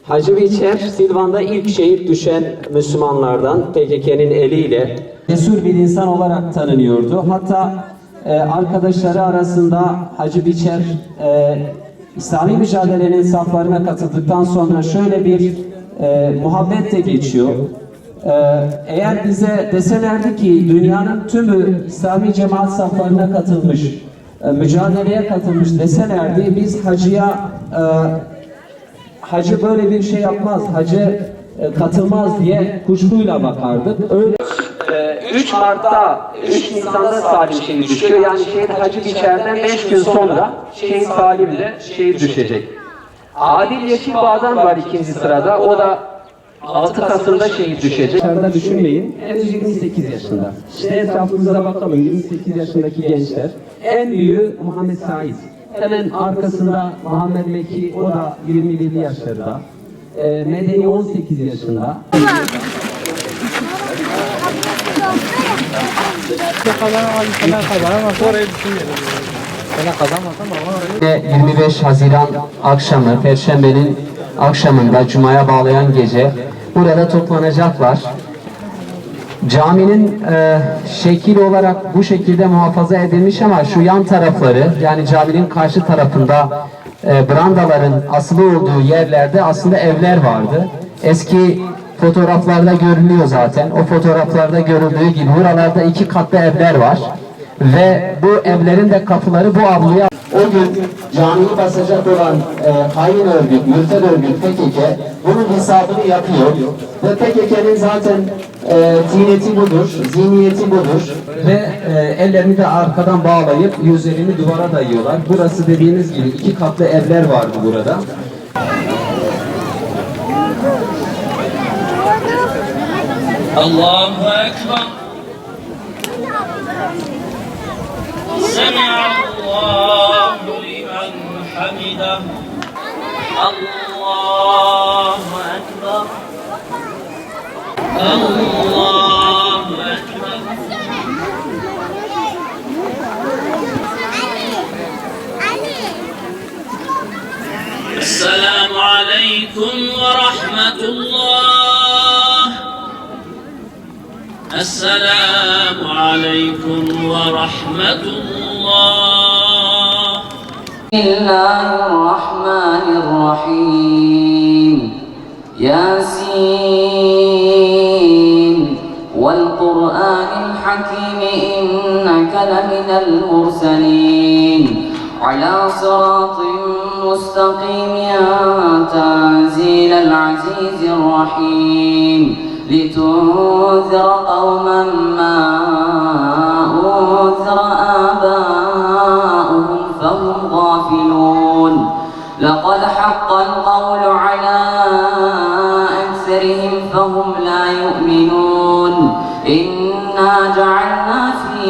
Hacı Biçer, Silvan'da ilk şehit düşen Müslümanlardan PKK'nın eliyle cesur bir insan olarak tanınıyordu. Hatta arkadaşları arasında Hacı Biçer İslami mücadelenin saflarına katıldıktan sonra şöyle bir muhabbet de geçiyor. Eğer bize deselerdi ki dünyanın tümü İslami cemaat saflarına katılmış, mücadeleye katılmış deselerdi, biz hacı böyle bir şey yapmaz, hacı katılmaz diye kuşkuyla bakardık. Öyle 3 Mart'ta, 3 Nisan'da Salim şehit düşüyor. Yani şehit Hacı Biçer'den 5 gün sonra şehit Salim de şehit düşecek. Adil Yeşilbağ'dan var ikinci sırada. O da 6 Kasım'da şehit düşecek. Dışarıda düşünmeyin. Henüz 28 yaşında. İşte etrafımıza bakalım. 28 yaşındaki gençler. En büyüğü Muhammed Said. Hemen arkasında Muhammed Meki. O da 27 yaşlarında. Medeni 18 yaşında. 25 Haziran akşamı, Perşembe'nin akşamında, Cuma'ya bağlayan gece burada toplanacaklar. Caminin şekil olarak bu şekilde muhafaza edilmiş ama şu yan tarafları, yani caminin karşı tarafında brandaların asılı olduğu yerlerde aslında evler vardı. Eski fotoğraflarda görünüyor zaten. O fotoğraflarda görüldüğü gibi buralarda 2 katlı evler var. Ve bu evlerin de kapıları bu avluya... O gün camiyi basacak olan hain örgüt, mürted örgüt PKK bunun hesabını yapıyor. Ve PKK'nin zaten zihniyeti budur, zihniyeti budur. Ve ellerini de arkadan bağlayıp yüzlerini duvara dayıyorlar. Burası dediğiniz gibi 2 katlı evler vardı burada. Allahu Ekber. Semi'allahu limen hamidah. Allahu Ekber. Allahu Ekber. Esselamu aleyküm ve rahmetullah. Esselamu aleyküm ve rahmetullah. Bismillahirrahmanirrahim. Yasin vel Kur'anil hakim inneke leminel murselin ala sıratın müstakim ya tanzilel azizir rahim. لتنذر قوما ما أنذر آباؤهم فهم غافلون لقد حق القول على أكثرهم فهم لا يؤمنون إنا جعلنا في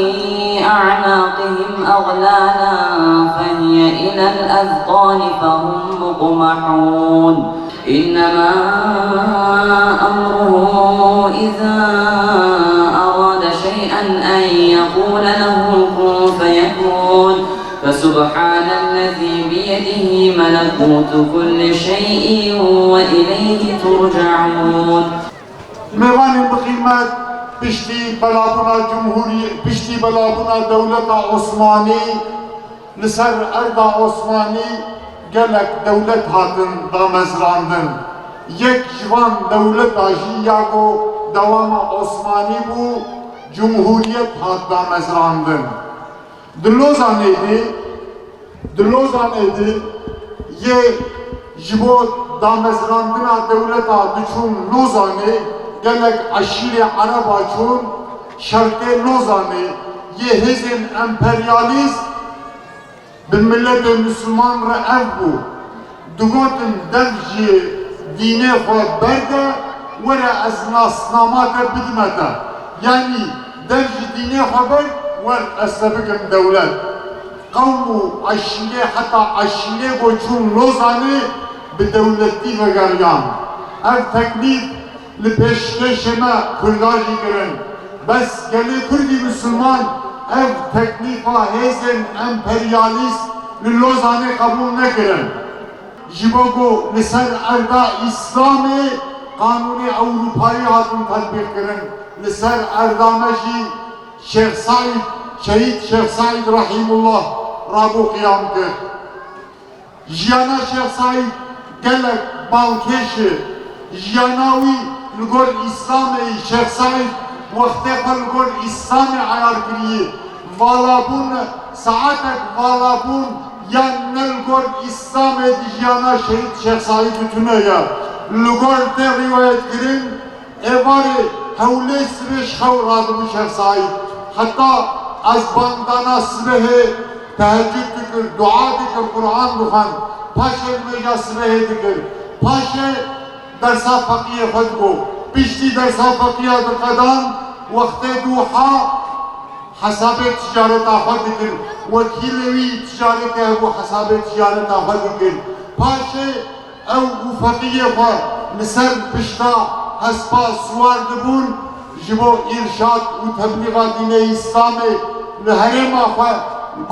أعناقهم أغلالا فهي إلى الأذقان فهم مقمحون إنما أمره إذا أراد شيئا أن يقول له كن فيكون فسبحان الذي بيده ملكوت كل شيء وإليه ترجعون. میوان بقیمت پشتی بلابنا جمهوری پشتی بلابنا دولت عثمانی لسر ارض عثمانی gelek devlet hatın damezrandın. Yek jvan devlet aji yago devama Osmani bu Cumhuriyet hat damezrandın. Dilozan edi ye jibo damezrandına devlet ha düşün lozani gelek aşire Araba çun şarkı lozani ye hezin emperyalist بالملت مسلمان را اف بو دگوتن دفجی دینه خود برده ورا از ناسنامات بدمده یعنی دفجی دینه خود برد ور استبکم دولت قوم عشیره حتی عشیره و چون لوزانه به دولتی و گریان اف تکلیف لپشکشمه کرداجی کرن بس گلی کردی مسلمان ev teklifa hezin emperyalist Lozan'ı kabul nekirin. jibogo liser erda İslam'ı kanuni Avrupa'yı hatun tatbik kırın. Liser erdameji Şeyh Said, Şehit Şeyh Said Rahimullah Rabu kıyam kır. Jiyana Şeyh Said gelek balkeşi, jiyanavi lgor İslam'ı Şeyh Said vakti lgor İslam'ı ayar kiriyi. Valabun saatek valabun yan nelgor İslam'ı jiyana Şehit Şeyh Said bütüne ya. Lgor te rivayet kirin, evari hevle sreş havradı bu Şeyh Said. Hatta az bandana srehe teheccüd dikir, dua dikir, Kur'an duhan. Paşe meja srehe dikir. Paşe dersa fakiye fadgo. Pişti dersa fakiye dikadan vakti duha hasabet ticaret afad dikir. Vekilevi ticaret bu hasabet ticaret afad dikir. Paşe ev bu fakiye fa misal pişta haspa suvar dibun jibo irşad u tebliğat dine İslam'ı leherem afa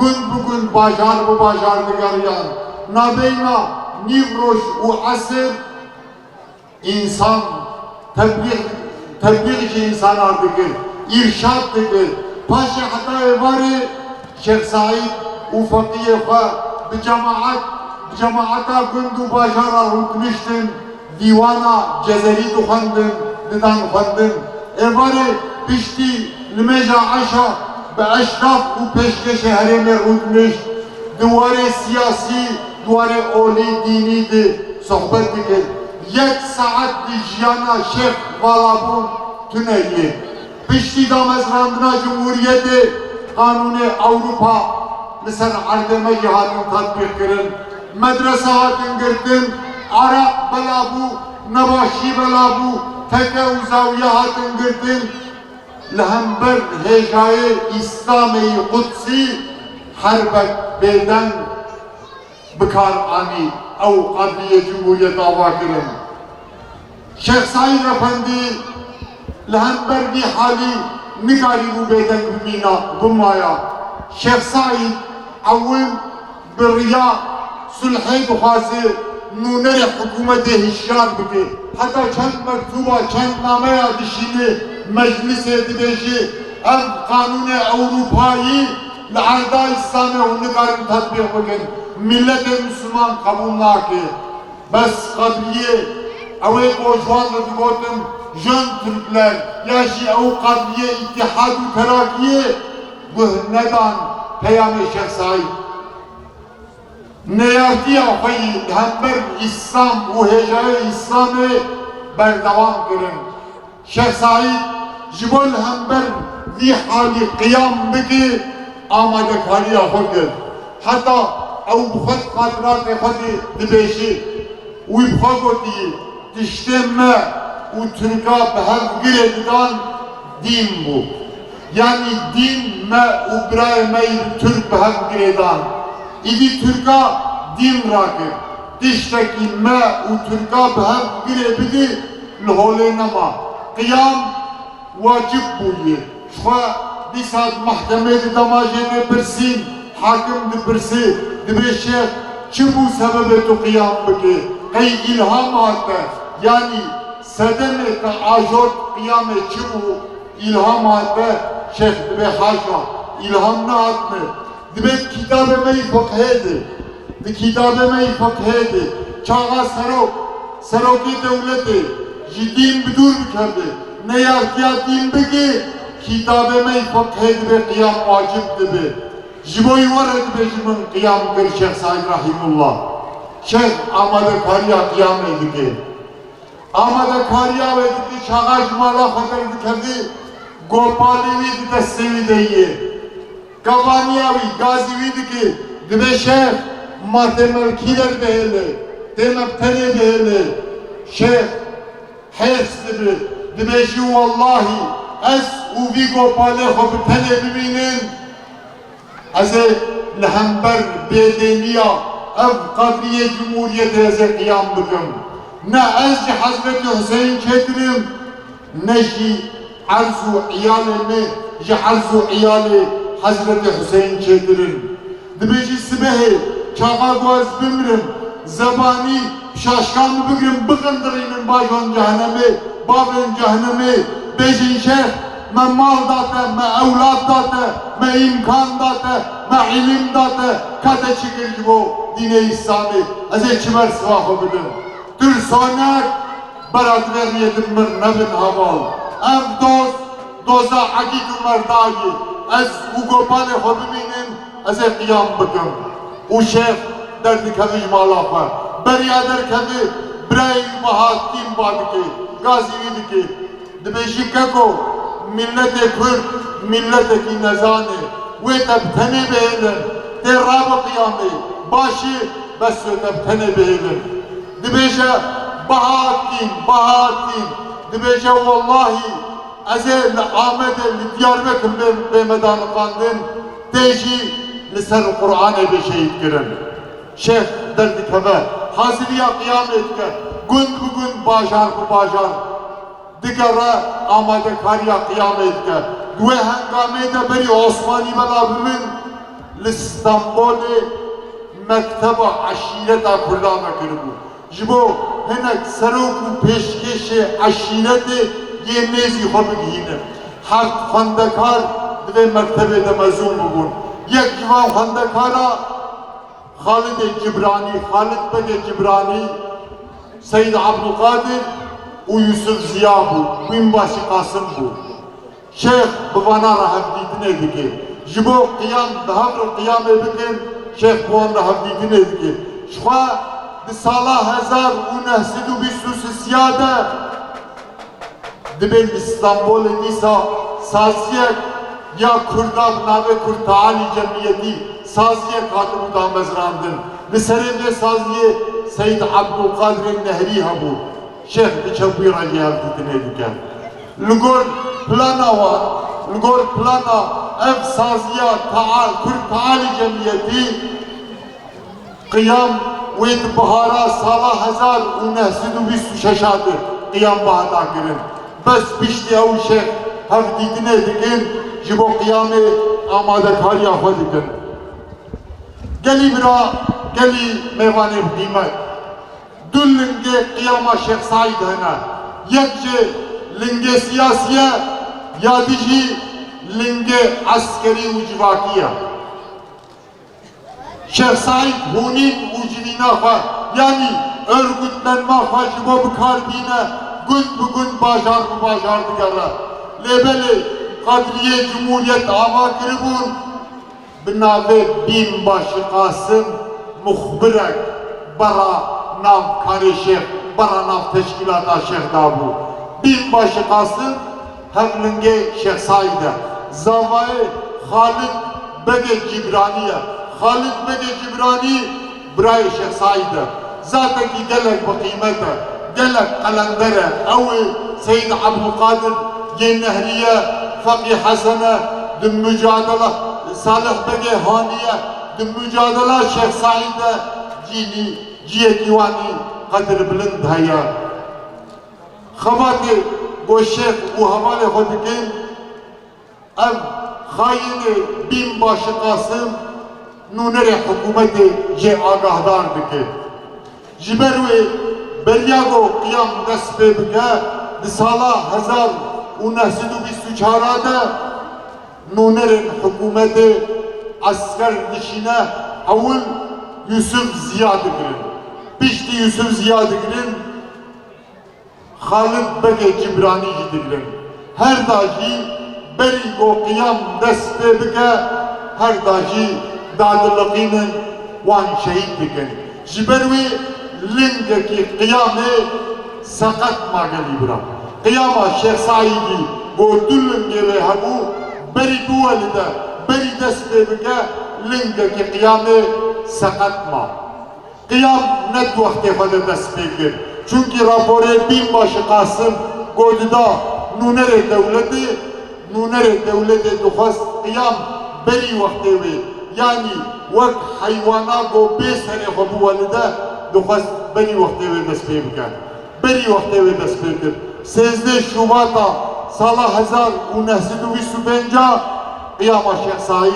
gün bugün bajar bu bajar digaryan nabeyna nivroş u asır insan tebliğ ki insan ardıkır irşad dikir paşa hatta evari Şeyh Said u fakiye fa bi cemaata gündu bajara hukmiştin divana cezeri duhandın didan fandın evari pişti limeja aşa be eşraf u peşkeşe hereme hukmiş duvare siyasi duvare oli diniydi sohbet dikir yek saat dijyana Şeyh Valabun tüneyi pişti damezrandına Cumhuriyeti Kanuni Avrupa misal ardeme cihadın tatbik kırın medrese hatın girdin Arak belabu, Nebaşi belabu, teke uzaviye hatın girdin lehember hecayı İslami Kudsi harbet beyden bikar ani ev kadriye Cumhuriyet avakırın Şeyh Said Efendi lehember bir hali nigari bu beyden bimina bumaya Şeyh Said avim bir riya sulhe duhazı nunere hükümete hişyar bike. Hatta çend mektuba, çend namaya dişini meclis edileşi ev kanuni Avrupa'yı l'arda İslam'ı onu karın tatbik bike. Millet-i Müslüman kabul naki. Bes kadriye ev koşvanlı digotum jön Türkler yaşı ev kadriye ittihad-ı terakiye bu neden Peyami Şeyh Said neyati afayı hember İslam u hecayı İslam'ı berdevam kırın. Şeyh Said jibol hember vi hali kıyam biki amade kari afakir. Hatta ev bufat kadrat efadi dibeşi u ibhagoti tiştemme u Türk'a behev giredidan din bu. Yani din me u biraymeyi Türk behev giredan. İdi Türk'a din rakip. Dişteki me u Türk'a behev girebidi lholenama. Kıyam vacip buyi. Şua disad mahkemede damajene birsin, hakim di birsi, dibe şeyh, çi bu sebebetu kıyam biki? Kay ilham hatta, yani sedeme ka ajot kıyame çi bu ilham hatta, şeyh dibe haşa, ilham ne atme? Dibe kitabe-i fakhedi, di kitabe-i fakhedi, çağa Seroki devleti, jidin bidur bikerdi. Ne yarkiya din biki, kitabe-i fakhedi ve kıyam vacip dibi. Jiboy var edibe jimin kıyam kır Şeyh Said Rahimullah. Şeyh Ahmet Kariya kıyam ediki. Ahmet Kariya ediki, çağa jmala khatar dikerdi, Gopalivi destevi deyi. Kavaniyavi, Gazivi'di ki dibe Şeyh matemelkiler beheli, demeptene beheli, Şeyh hers dibe şu vallahi es uvi gopale hobitene biminin eze lehember bedeniya ev kadriye Cumhuriyeti eze kıyam büküm. Ne ezci Hazreti Hüseyin çetirim, ne ji arzu iyalini, ji arzu iyali Hazreti Hüseyin çetirin. Dibeci sibehi, çağa guaz bimrim, zebani şaşkan bugün bıkındırının bajon cehennemi, babın cehennemi, bejin şeyh, me mal date, me evlat date, me imkan date, me ilim date, kate çıkır ki bu dine İslami, az içimer sıvahı bugün. Tür sonak, berat vermeyedim mir nebin haval. Ev doza hakik merdagi, az ugopane hobiminin, az qiyam bugün. O şeyh derdi kavi malafa, beriyader kavi birey bahatim badiki, gazividiki, dibejikako, millete Kürt, millete ki nezane, ve tebtene beğenir, derrab-ı kıyami, başı besyo tebtene beğenir. Dibeje bahatim, dibeje vallahi, azel Ahmet'e Diyarbakır be medanı kandın, teji lisan Kur'an'e bir şehit girin. Şeyh derdi keve, haziriya kıyametke, gün bugün bajar bu bajar, digara amade kariya kıyametke, due hengamede beri Osmani belabimin, l'Istanbul'e mekteba aşireta kurdama kırbu. Jibo henek seroku peşkeşi aşireti yenezi hobi giyinir. Hart fandakar ve mektebede mezun bugün. Yek civan fandakara Halid Cibrani, Halid Bege Cibrani, Seyyid Abdülkadir, u Yusuf Ziya bu, binbaşı Kasım bu. Şeyh bana rahab didine diki. Jibo kıyam, daha bir kıyam edikin, Şeyh bu an rahab didine diki. Şuha Salah Hazar u nehsidu bisusi siyade Dibel İstanbul Nisa Saziyek ya Kurdav nave Kurtali Cemiyeti Saziye Katibu da mezrandın. Liserinde Saziye Seyyid Abdülkadir Nehri habu. Şeyh biçabir Ali Abdüdine diken. Lugor plana var. Lugor plana ev Saziye Kurtali Cemiyeti Kıyam ve bahara Salah Hazar u nehsidu bisu şeşadır. Kıyam bahada girin. Bes pişti ev şeyh hevdidine dikin. Jibo kıyamı amade kariya dikin. Geli bira, geli meyvane kıymet. Dün linge kıyama Şeyh Said hena. Yekce linge siyasiye, yadici linge askeri ucivakiye. Şeyh Said hunik ucivina fa, yani örgütlenme fa jibo bikarbine, gün bugün bajar bu bajar digara. Lebeli Kadriye Cumhuriyet ama kiribun, binave binbaşı Kasım muhbirek bara nav karışık, bara nav teşkilata Şeyh Dabu. Binbaşı Kasım hevlinge Şeyh Said'e, zavayı Halid Bege Cibrani'ye, Halid Bege Cibrani burayı Şeyh Said'e. Zaten ki gelek bu kıymete, gelek kalendere, evi Seyyid Abdülkadir Yenehriye, Fakih Hasan'a, dün mücadele, Salih Bege Haniye, dün mücadele Şeyh Said'e, cini, ciye divani, kadir bilind haya. Khabati, bu Şeyh, bu havale hodikin, ev, hayini binbaşı Kasım, nunere hükümeti ce agahdar dike. Jiberwe, Belyago kıyam despe bike, Salah Hazar, u nehsidu bisu çarada, nunerin hükümeti asker dişine avul Yusuf Ziya dikirin. Pişti Yusuf Ziya dikirin, Halid Bege Cibrani dikirin. Her dahi beri go kıyam deste bike, her dahi dadırlıkinin wan şehit dikin. Jiberwi lingeki kıyamı sakat mageli bırak. Kıyama Şeyh Said'i gördüllün gibi habu beri duvalide, beri destebike lingeki kıyamı sakatma. Kıyam net vakti fade destebikir. Çünkü rapore binbaşı Kasım gördüda nunere devleti duhas kıyam beri vakti ve yani vak hayvana go besere habu valide duhas beri vakti ve destebikir. Beri vakti ve destebikir. 13 Şubat'a Salah Hazar u nehsidu bisu benca kıyama Şeyh Said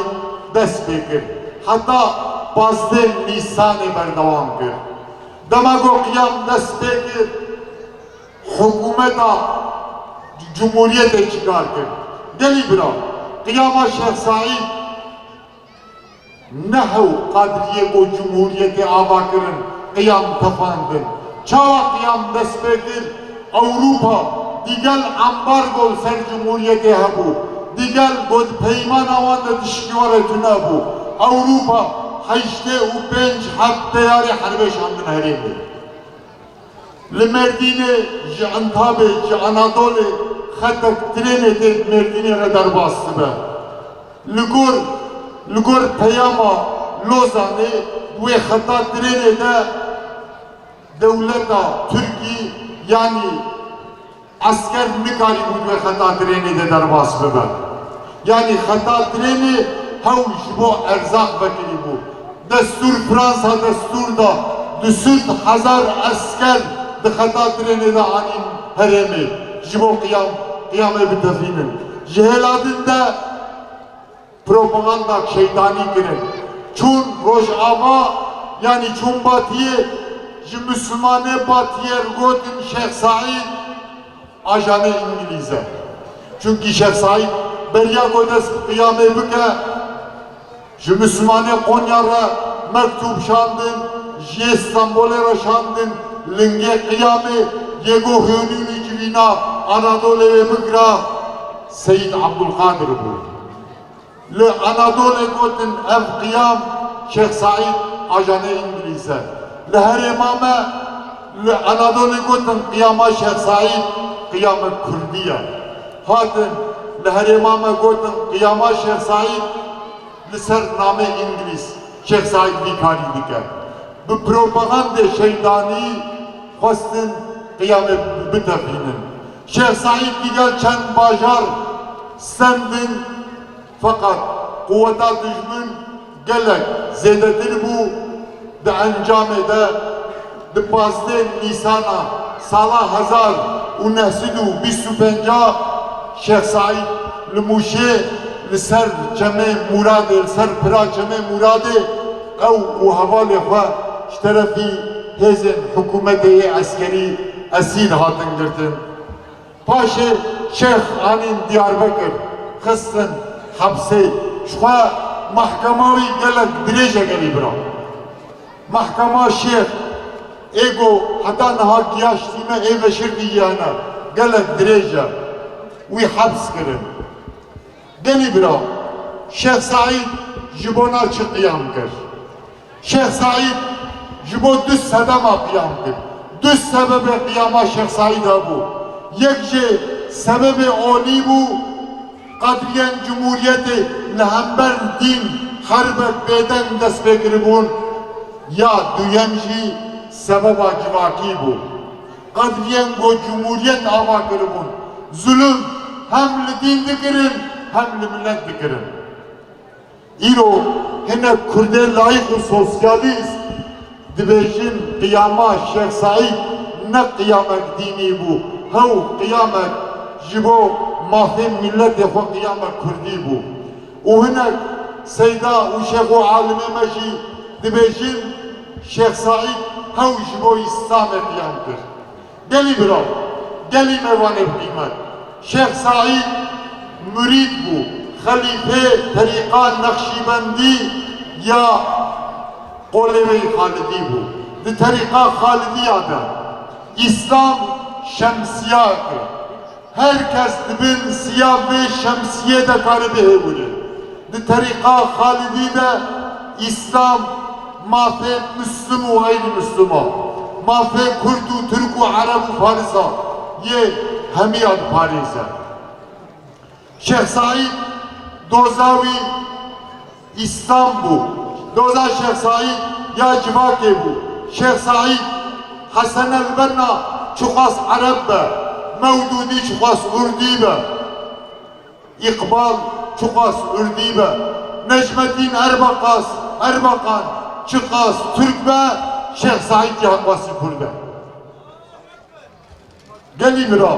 dest bekir. Hatta bazı Nisan-ı berdevam kir. demago qiyam dest pekir hükümeta Cumhuriyete çıkar kir. Geli bira, qiyama Şeyh Said nehu kadriye ko Cumhuriyete avakirin qiyam tafandın. Çava qiyam dest pekir Avrupa diğer ambargo ser Cumhuriyete habu. Diğer god peyman avanda dişkiwara tuna bu. Avrupa haşte u penç hak teyari harbe şandın heremi. Limerdine ji Antabe ji Anadolu hatak trene de Merdine kadar bastı be. Lugur peyama Lozan'ı ve hata trene de devleta Türkiye yani asker nikari bud ve hata treni de darbas bebe. Yani hata treni havş bu erzak vekili bu. Destur Fransa destur da 200,000 asker de hata treni de anin heremi. Jibo kıyame bitefinin. Jeheladinde propaganda şeytani girin. Çun Rojava yani Çun Batiye Müslümane Batiye Ergodin Şeyh Said ajanı İngiliz'e. Çünkü Şeyh Said Berya Kodes kıyame büke Müslümane Konya'ra mektup şandın İstanbul'a şandın linge kıyame yego hönünü civina Anadolu ve Mıkra Seyyid Abdülkadir bu. Le Anadolu Godin ev kıyam Şeyh Said ajanı İngiliz'e. Le her imame le Anadolu Godin kıyama Şeyh Said kıyamet Kürdiye. Hatın leher imame godin kıyama Şeyh Said liser name İngiliz Şeyh Said vikari dike. Bu propaganda şeytani khostin kıyamet bitefinin. Şeyh Said diğer çend bajar sendin fakat kuvveta düşmün gelek zededir bu de encamede de 15 Nisan'a Salah 1925 Şeyh Said Limuşe Lisser Ceme Murade Lisser Pira Ceme Murade ev u havale xwe şterefi hezin hükümeti askeri esir hatın girtin. Paşe Şeyh Anin Diyarbakır kıstın hapse şuha mahkemavi gelek direce geli bira. Mahkema Şeyh ego hatta naha giyaştime eve şirdi yana gelek direce uy haps kirin. Deli bira Şeyh Said jibona çı qiyam kir. Şeyh Said jibo düz sedema qiyam kir. Düz sebebi qiyama Şeyh Said bu. Yekce sebebi oli bu Kadriyen Cumhuriyeti lehember din harbet beden destpekiribun ya düyemci sebeba civaki bu. Kadriyen go Cumhuriyet avakiribun. Zulüm hem li din dikirin hem li millet dikirin. İro hene Kürde layık sosyalist dibejin kıyama Şeyh Said ne kıyamet dini bu. Hav kıyamet jibo mahfem millet defa kıyamet Kürdi bu. O hene Seyda u Şeyh-u Alime meşi dibejin Şeyh Said hav jibo İslam'e kıyamdır. Geli bira, geli mevane kıymet. Şeyh Said mürid bu. Halife Tariqa Nakşibendi ya Kolevi Halidi bu. De Tariqa Halidiyada İslam şemsiyakı. Herkes dibin siyah ve şemsiye de karibi hevuli. De Tariqa Halidide İslam mafe Müslüm ve gayri Müslüman. Mafe Kurdu, Türkü, Arabu, Farisa ye hemiyat Paris'e. Şeyh Said Dozavi İstanbul. Doza Şeyh Said ya civake bu. Şeyh Said Hasan el-Benna çukas Arabbe. Mevdudi çukas Urdibe. İkbal çukas Urdibe. Necmettin Erbakan çukas Türkbe. Şeyh Said cihakvası Kurbe. Geli mira,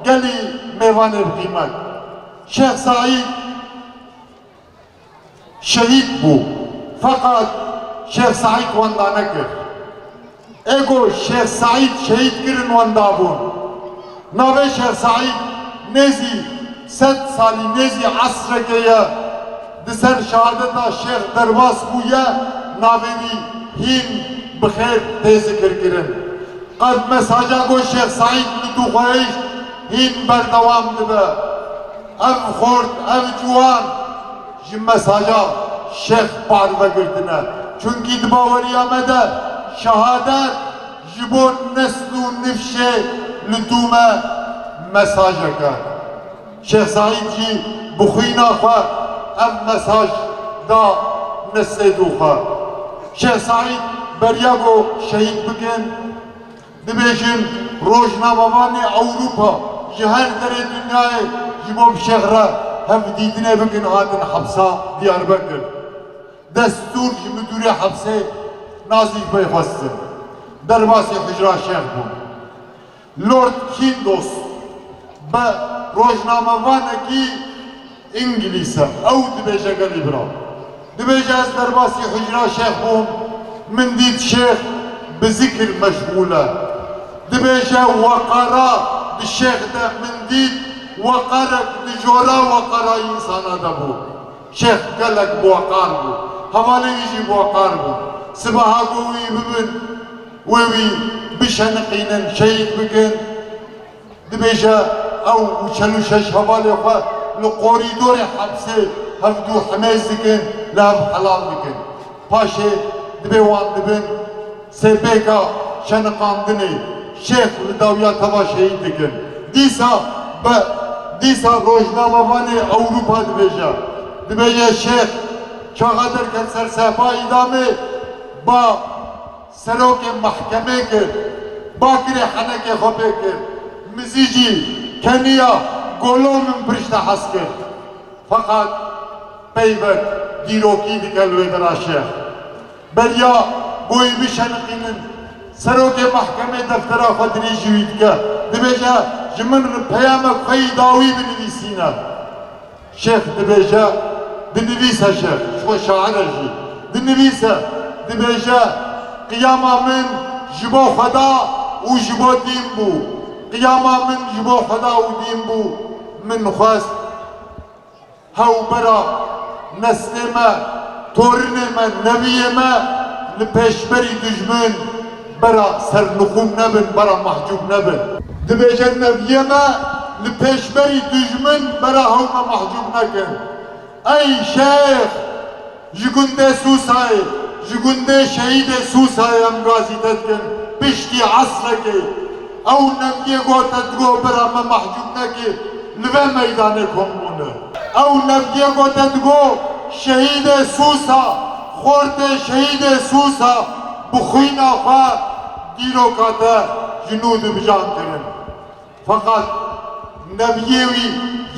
geli mevane kıymet. Şeyh Said şehit bu. Fakat Şeyh Said vandana kır. ego Şeyh Said şehit kirin wanda bun. Nave Şeyh Said nezi 100 sali nezi asrekeye diser şehadeta Şeyh Derbas buya naveni hin bixer tezikir kirin. Qad mesaja go Şeyh Said li xweyiş hin berdewam dibe. Ev xort, ev ciwan ji mesaja Şeyh parve girdine. Çünkü dibaweriya me de şehadet ji bo nesl û nifşê li dû me mesajeke. Şeyh Said jî bi xwîna xwe ev mesaj da neslê dû xwe. Şeyh Said beriya got şehîd bikin, dibêjin rojnamevanê Ewropa ji her derê dünyayê ji bo şehre hev dîdinê bikin hatin hepsa Diyarbekir. Destur ji müdürê hepsê Nazif Bey xwestin. Derbasê hicra Şeyh bûn. Lord Kindos be rojnamevanekî İngilîs e ew dibêje gelî bira. Dibêje ez derbasî hicra Şeyh bûm, min dît Şeyh bi zikir meşgûl e. Dibêje weqara di Şeyh de min dît weqarek di jora weqara insana de bû. Şeyh gelek bi weqar bû. Hevalê wî jî bi weqar bû. Sibaha got wî bibin wê wî bişeniqînin şehîd bikin. Dibêje ew û 46 hevalê xwe li korîdorê hepsê hevdû hemêz dikin, li hev helal dikin. Paşê dibê wan dibin sêpêka şeniqandinê Şeyh li dawiya teva şehîd dikin. Dîsa rojnamevanê Ewropa dibêje. Dibêje Şeyh çaxa derket ser sefa îdamê ba serokê mehkemê kir, bakirê henekê xwe pê kir. Mizî jî keniya golo min pişta hes kir. Fakat peyvek dîrokî dike li wê dira Şeyh. Beriya goyî bişeniqînin serokê mehkemê deftera xwe dirê jî wî dike. Dibêje ji min peyamek xwe dawî binivîsîne. Şeyh dibêje dinivîse Şeyh, ji xwe şair e jî. Dinivîse dibêje qiyama min ji bo Xweda û ji bo dîn bû. Qiyama min ji bo Xweda û dîn bû. Min xwest hewbera neslê me, torînê me, neviyê me li pêşberî dijmin bera sernixûn nebin, bera mehcûb nebin. Dibêje neviyê me li pêşberî dijmin bera hew me mehcûb nekin. Ey Şeyh, ji gundê Sûsayê, ji gundê şehîdê Sûsayê em gazî te dikin piştî esrekê. Ew neviyê got te digo bera me mehcûb nekî li vê meydanê kombûne. Ew neviyê got te digo şehîdê Sûsa, xortê şehîdê Sûsa bi xwîna xwe dîroka te ji nû dibijan kirin. Fakat neviyê wî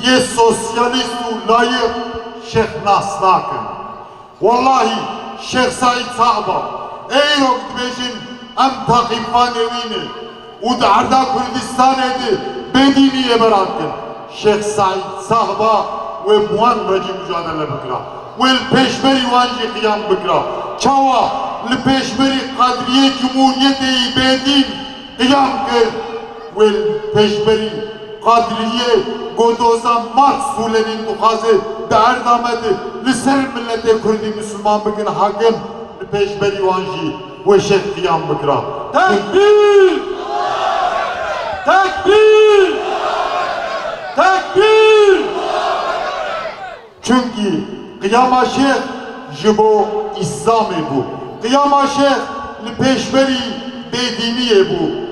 yê sosyalîst û layık Şeyh nas nakin. Wallahi Şeyh Said sahaba eyrok dibêjin em taqîbvanê wî ne û di herda Kurdistanê de bêdîniyê berakin. Şeyh Said sahaba wê bi wan re jî mücadele bikira. Wê li pêşberî wan jî qiyam bikira. Çawa li pêşberî Qadiriyê Cumhuriyetê bêdîn qiyam kir. Wê li pêşberî Qadiriyê godoza Marx û Lenin dixwaze di erdame de li ser milletê Kurdî Müslüman bikin hakim li pêşberî wan jî wê Şeyh qiyam bikira. Tekbîr! Tekbîr! Tekbîr! Çünkü qiyama Şeyh ji bo İslamê bû. Qiyama Şeyh li pêşberî bêdîniyê bû.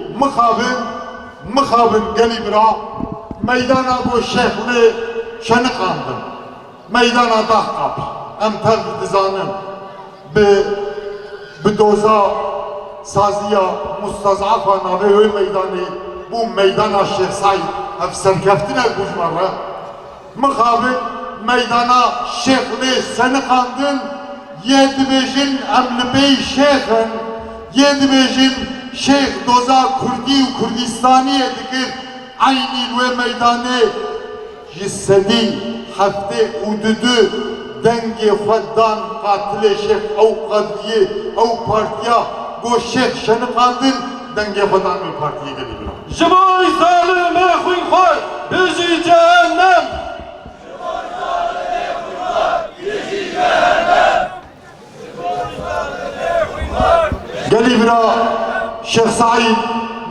Mixabin gelî bira meydana bo Şeyh wê şeniqandin. Meydana Dahqap. Em tev dizanin bi doza saziya mustaz'afa navê wê meydanê bû meydana Şeyh Said ev serkeftine bûjmare. Mixabin meydana Şeyh wê şeniqandin yê dibêjin em li bê Şeyhin yê dibêjin Şeyh doza Kurdî û Kurdistaniyê dikir aynî li wê meydanê ji sedî heftê û du dengê xwe dan qatilê Şeyh ew qediyê ew partiya گو شیخ شنقاندن دنگه خودان می پارتیه گلی برا جمعی ظالمه خوی خواه بجی جهنم گلی برا شیخ سعید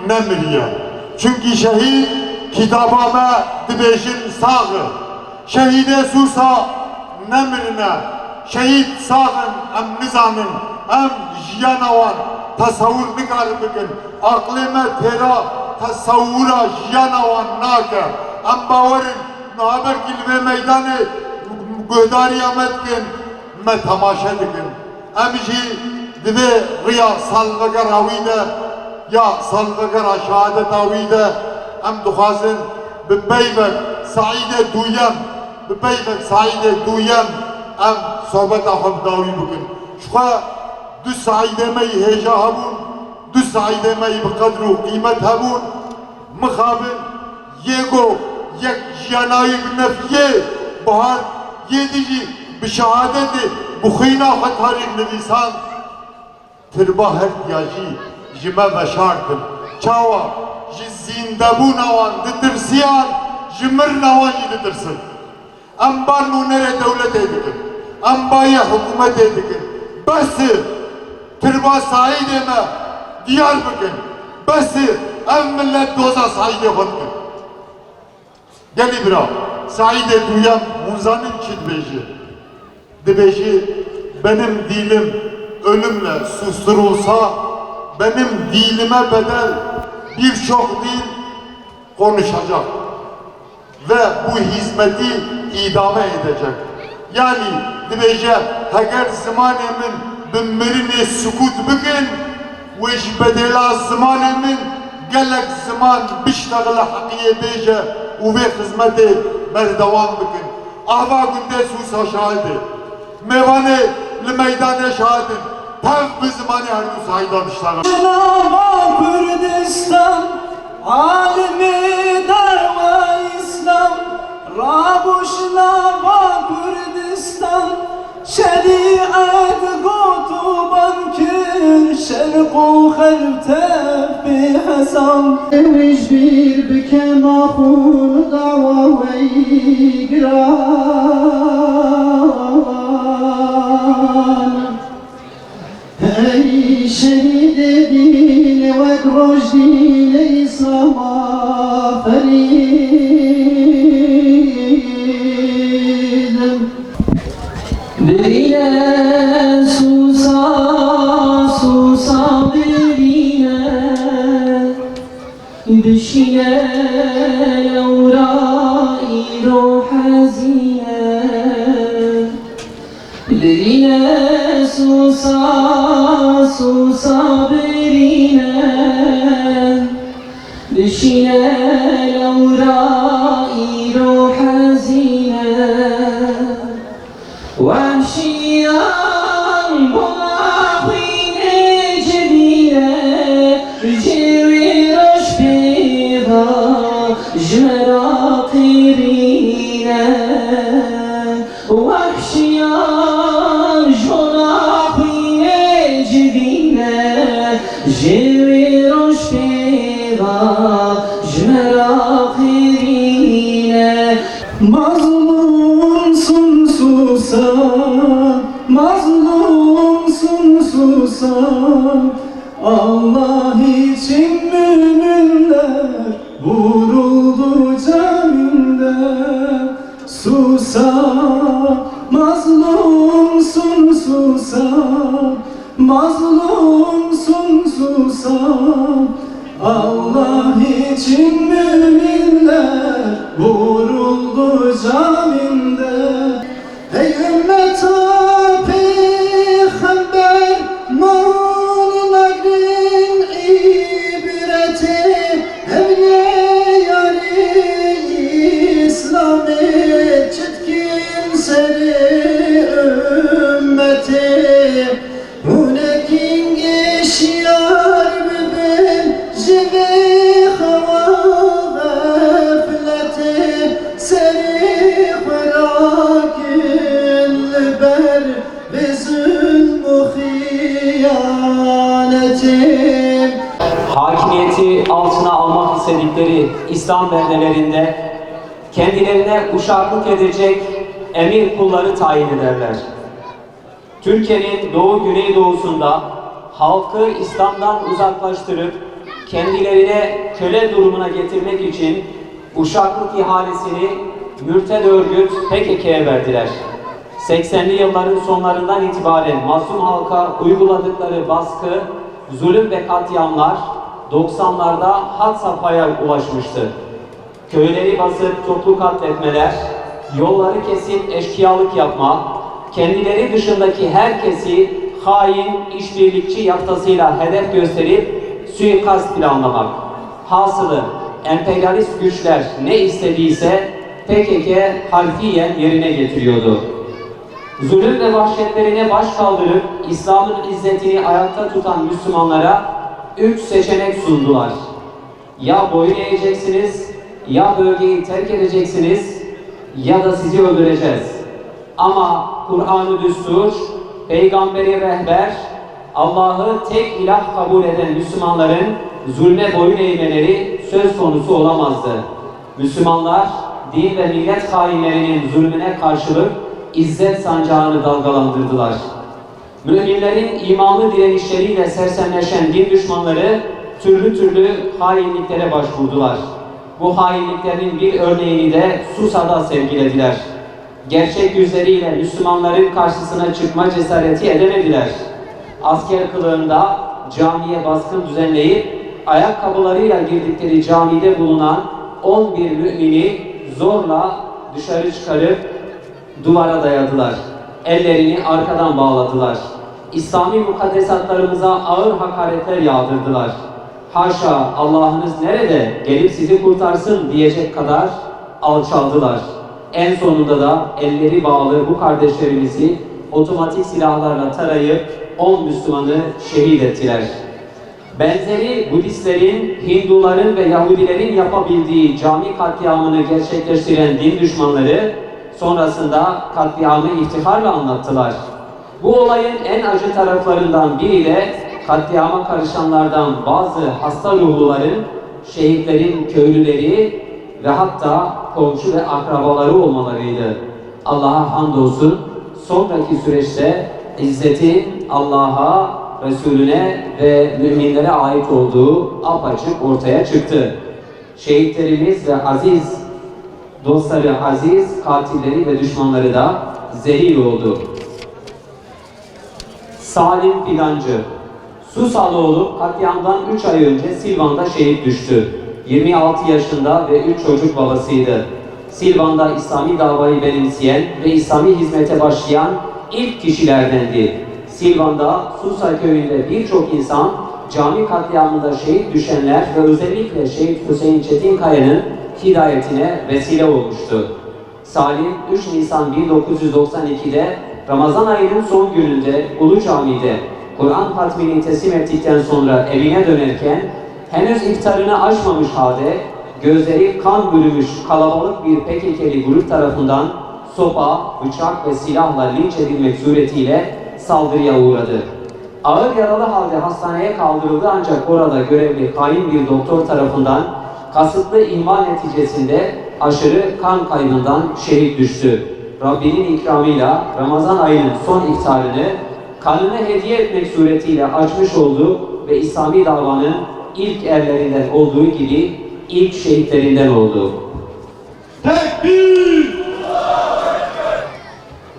نمریه çünkü şehit kitabama dibêjin sağı şehîdê Sûsa nemirine şehîd saxin em nizanin em jiyana wan tesewwur nikarin bikin aqlê me têra tesewwura jiyana wan nake em bawerin naberkî li vê meydanê guhdariya me dikin me temaşe dikin em jî di vê rêya salvegera wî de ya salvegera şehadeta wî de em dixwazin bi peyvek Saîdê dûyem bi peyvek Saîdê dûyem em sohbeta xwe bi dawî bikin ji xwe du Saîdê me yî hêja hebûn du Saîdê me yî bi qedr û qîmet hebûn mixabin yêgo yek jiyanayî bi nefiyê bihar yêdî jî bi şehadetê bi xwîna xwe tarîx nivîsan tirba her diyajî ji me veşar bin çawa ji zîndebûna wan ditirsiyan ji mirna wan jî ditirsin em ba nûnerê dewletê dikin em bayê hikûmetê dikin besî tirba Saîdê me diyar bikin besî ev millet doza Saîdê xwe dikin gelî bira Saîdê dûyem hûn zanin çi dibêje dibêje benim dilim ölümle susturulsa benim dilime bedel birçok dil konuşacak ve bu hizmeti idame edecek. Yani dibêje heger zimanê min bi mirinê sukût bikin wê ji bedêla zimanê min gelek ziman bişteğile heqiyê bêje û vê xizmetê berdewam bikin. Ava gundê Sûsa şahidê mêvanê li meydanê şahidin tev bi zimanê her du Saîdan işleğe Şınava Kürdistan alimi derve İslam Rabuşnava Kürdistan şeriat gotuban kir şerqu xeltef bi Hasan مجبير بك مخون دعوة ويقران أي شهيد دين وادرج دين إسلام فريد برينا سوسا سوسا برينا بشينا لورائي روح زينة برينا سوسا سوسا برينا بشينا لورائي روح زينة وحشيا بلاخين جديدة جوي رش بيضا جمرا قيرينا وحشيا بلاخين جديدة جوي رش بيضا جمرا قيرينا Mazlumsun susan, mazlumsun susan Allah için müminler vuruldu caminde Susan, mazlumsun susan, mazlumsun susan Allah için müminler vuruldu caminde Ey ümmeta peygamber malın agrin ibreti Evliye yari İslam'ı çetkin seri ümmeti Hunekin eşyar bebel jive hava çeşitli İslam beldelerinde kendilerine uşaklık edecek emir kulları tayin ederler. Türkiye'nin doğu güneydoğusunda halkı İslam'dan uzaklaştırıp kendilerine köle durumuna getirmek için uşaklık ihalesini mürted örgüt PKK'ya verdiler. 80'li yılların sonlarından itibaren mazlum halka uyguladıkları baskı, zulüm ve katliamlar 90'larda had safhaya ulaşmıştı. Köyleri basıp toplu katletmeler, yolları kesip eşkıyalık yapma, kendileri dışındaki herkesi hain, işbirlikçi yaftasıyla hedef gösterip suikast planlamak. Hasılı emperyalist güçler ne istediyse PKK harfiyen yerine getiriyordu. Zulüm ve vahşetlerine baş kaldırıp İslam'ın izzetini ayakta tutan Müslümanlara 3 seçenek sundular. Ya boyun eğeceksiniz, ya bölgeyi terk edeceksiniz, ya da sizi öldüreceğiz. Ama Kur'an-ı Düstur, Peygamberi rehber, Allah'ı tek ilah kabul eden Müslümanların zulme boyun eğmeleri söz konusu olamazdı. Müslümanlar, din ve millet hainlerinin zulmüne karşılık İzzet sancağını dalgalandırdılar. Müminlerin imanlı direnişleriyle sersemleşen din düşmanları türlü türlü hainliklere başvurdular. Bu hainliklerin bir örneğini de Susa'da sergilediler. Gerçek yüzleriyle Müslümanların karşısına çıkma cesareti edemediler. Asker kılığında camiye baskın düzenleyip ayakkabılarıyla girdikleri camide bulunan 11 mümini zorla dışarı çıkarıp duvara dayadılar. Ellerini arkadan bağladılar. İslami mukaddesatlarımıza ağır hakaretler yağdırdılar. Haşa, Allah'ınız nerede, gelip sizi kurtarsın diyecek kadar alçaldılar. En sonunda da elleri bağlı bu kardeşlerimizi otomatik silahlarla tarayıp 10 Müslümanı şehit ettiler. Benzeri Budistlerin, Hinduların ve Yahudilerin yapabildiği cami katliamını gerçekleştiren din düşmanları sonrasında katliamı iftiharla anlattılar. Bu olayın en acı taraflarından biri de katliama karışanlardan bazı hasta ruhluların, şehitlerin köylüleri ve hatta komşu ve akrabaları olmalarıydı. Allah'a hamdolsun sonraki süreçte izzetin Allah'a, Resulüne ve müminlere ait olduğu apaçık ortaya çıktı. Şehitlerimiz ve aziz dostları, aziz katilleri ve düşmanları da zehir oldu. Salim Fidancı, Susalı olup katliamdan 3 ay önce Silvan'da şehit düştü. 26 yaşında ve 3 çocuk babasıydı. Silvan'da İslami davayı benimseyen ve İslami hizmete başlayan ilk kişilerdendi. Silvan'da Susa köyünde birçok insan cami katliamında şehit düşenler ve özellikle Şehit Hüseyin Çetinkaya'nın hidayetine vesile olmuştu. Salim 3 Nisan 1992'de Ramazan ayının son gününde Ulu Cami'de Kur'an hatmini teslim ettikten sonra evine dönerken henüz iftarını açmamış halde gözleri kan bürümüş kalabalık bir PKK'li grup tarafından sopa, bıçak ve silahla linç edilmek suretiyle saldırıya uğradı. Ağır yaralı halde hastaneye kaldırıldı ancak orada görevli hain bir doktor tarafından kasıtlı ihmal neticesinde aşırı kan kaybından şehit düştü. Rabbinin ikramıyla Ramazan ayının son iftarını kanını hediye etmek suretiyle açmış oldu ve İslami davanın ilk erlerinden olduğu gibi ilk şehitlerinden oldu. Tekbir!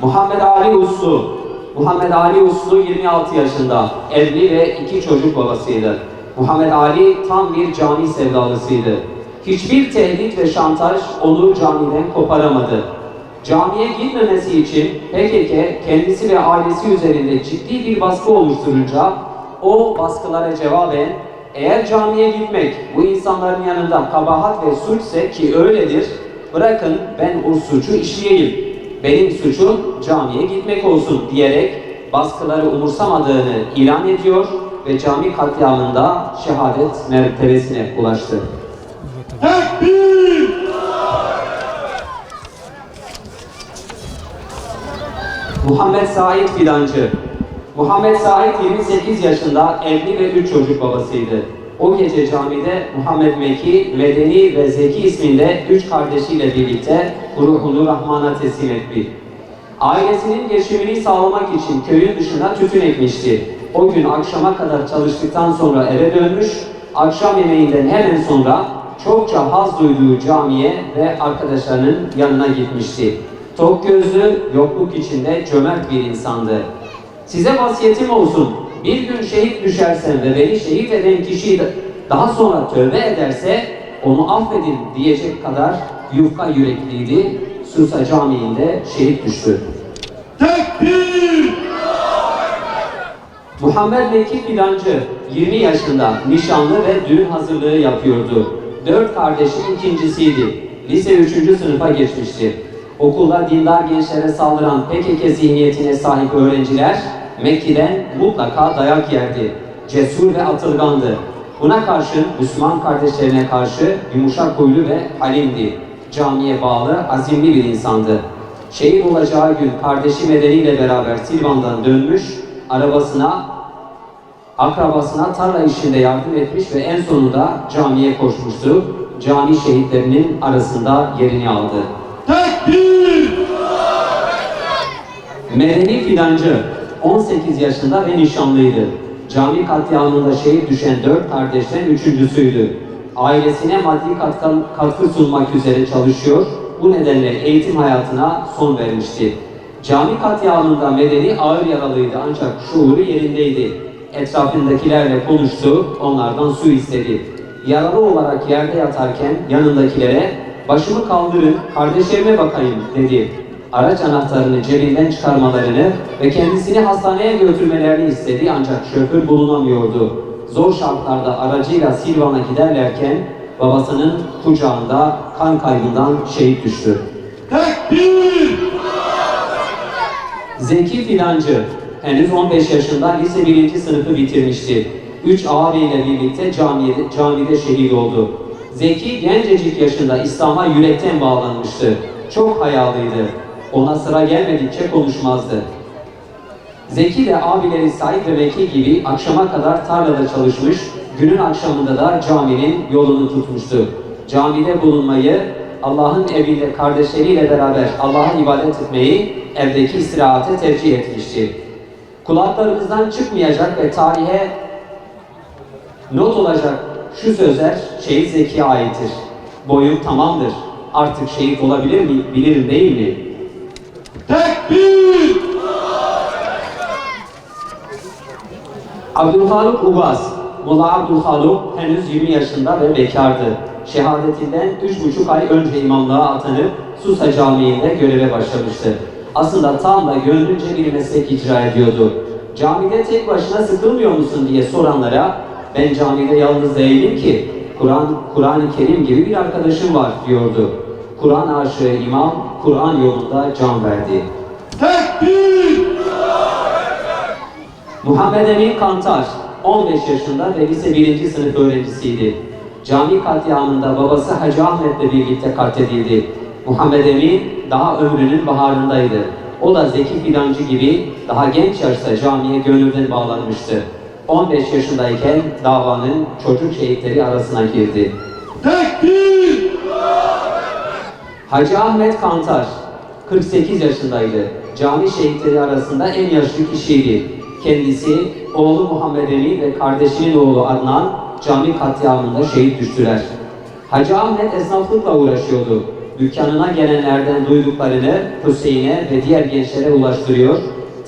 Muhammed Ali Uslu. Muhammed Ali Uslu 26 yaşında, evli ve 2 çocuk babasıydı. Muhammed Ali tam bir cami sevdalısıydı. Hiçbir tehdit ve şantaj onu camiden koparamadı. Camiye gitmemesi için PKK kendisi ve ailesi üzerinde ciddi bir baskı oluşturunca o baskılara cevaben eğer camiye gitmek bu insanların yanında kabahat ve suçse ki öyledir, bırakın ben o suçu işleyeyim. Benim suçum camiye gitmek olsun diyerek baskıları umursamadığını ilan ediyor ve cami katliamında şehadet mertebesine ulaştı. Tekbir! Muhammed Said Fidancı. Muhammed Said 28 yaşında evli ve 3 çocuk babasıydı. O gece camide Muhammed Meki, Medeni ve Zeki isminde 3 kardeşiyle birlikte ruhunu Rahman'a teslim etti. Ailesinin geçimini sağlamak için köyün dışına tütün ekmişti. O gün akşama kadar çalıştıktan sonra eve dönmüş, akşam yemeğinden hemen sonra çokça haz duyduğu camiye ve arkadaşlarının yanına gitmişti. Tok gözlü, yokluk içinde cömert bir insandı. Size vasiyetim olsun, bir gün şehit düşersem ve beni şehit eden kişi daha sonra tövbe ederse onu affedin diyecek kadar yufka yürekliydi. Susa Camii'nde şehit düştü. Tekbir! Muhammed Meki Fidancı 20 yaşında nişanlı ve düğün hazırlığı yapıyordu. 4 kardeşin ikincisiydi. Lise 3. sınıfa geçmişti. Okulda dindar gençlere saldıran PKK zihniyetine sahip öğrenciler Mekke'den mutlaka dayak yerdi. Cesur ve atılgandı. Buna karşın Müslüman kardeşlerine karşı yumuşak huylu ve halimdi. Camiye bağlı, azimli bir insandı. Şehit olacağı gün kardeşi Medeni ile beraber Silvan'dan dönmüş, akrabasına tarla işinde yardım etmiş ve en sonunda camiye koşmuştu. Cami şehitlerinin arasında yerini aldı. Tekbir! Medeni Fidancı 18 yaşında ve nişanlıydı. Cami katliamında şehit düşen 4 kardeşten üçüncüsüydü. Ailesine maddi katkı sunmak üzere çalışıyor, bu nedenle eğitim hayatına son vermişti. Cami katliamında Medeni ağır yaralıydı ancak şuuru yerindeydi. Etrafındakilerle konuştu, onlardan su istedi. Yaralı olarak yerde yatarken yanındakilere "Başımı kaldırın, kardeşlerime bakayım" dedi. Araç anahtarını cebinden çıkarmalarını ve kendisini hastaneye götürmelerini istedi ancak şoför bulunamıyordu. Zor şartlarda aracıyla Silvan'a giderlerken babasının kucağında kan kaybından şehit düştü. Tekbir! Zeki Fidancı henüz 15 yaşında lise 1. sınıfı bitirmişti. 3 ağabeyiyle birlikte camide şehit oldu. Zeki gencecik yaşında İslam'a yürekten bağlanmıştı. Çok hayalıydı. Ona sıra gelmedikçe konuşmazdı. Zeki de abileri Said ve Meki gibi akşama kadar tarlada çalışmış, günün akşamında da caminin yolunu tutmuştu. Camide bulunmayı, Allah'ın evinde kardeşleriyle beraber Allah'a ibadet etmeyi evdeki istirahate tercih etmişti. Kulaklarımızdan çıkmayacak ve tarihe not olacak şu sözler şehit Zeki'ye aittir. Boyum tamamdır, artık şehit olabilir mi, bilirim değil mi? Tekbir! Abdülhaluk Ubaz, Molla Abdülhaluk henüz 20 yaşında ve bekardı. Şehadetinden 3,5 ay önce imamlığa atanıp Susa Camii'nde göreve başlamıştı. Aslında tam da gönlünce bir meslek icra ediyordu. Camide tek başına sıkılmıyor musun diye soranlara "Ben camide yalnız değilim ki, Kur'an-ı Kerim gibi bir arkadaşım var" diyordu. Kur'an aşığı imam, Kur'an yolunda can verdi. Tekbir! Muhammed Emin Kantar, 15 yaşında ve lise 1. sınıf öğrencisiydi. Cami katliamında babası Hacı Ahmet'le birlikte katledildi. Muhammed Emin daha ömrünün baharındaydı. O da Zeki Fidancı gibi daha genç yaşta camiye gönülden bağlanmıştı. 15 yaşındayken davanın çocuk şehitleri arasına girdi. Tekbir! Hacı Ahmet Kantar, 48 yaşındaydı. Cami şehitleri arasında en yaşlı kişiydi. Kendisi, oğlu Muhammed Emin ve kardeşinin oğlu Adnan cami katliamında şehit düştüler. Hacı Ahmet esnaflıkla uğraşıyordu. Dükkanına gelenlerden duyduklarını Hüseyin'e ve diğer gençlere ulaştırıyor,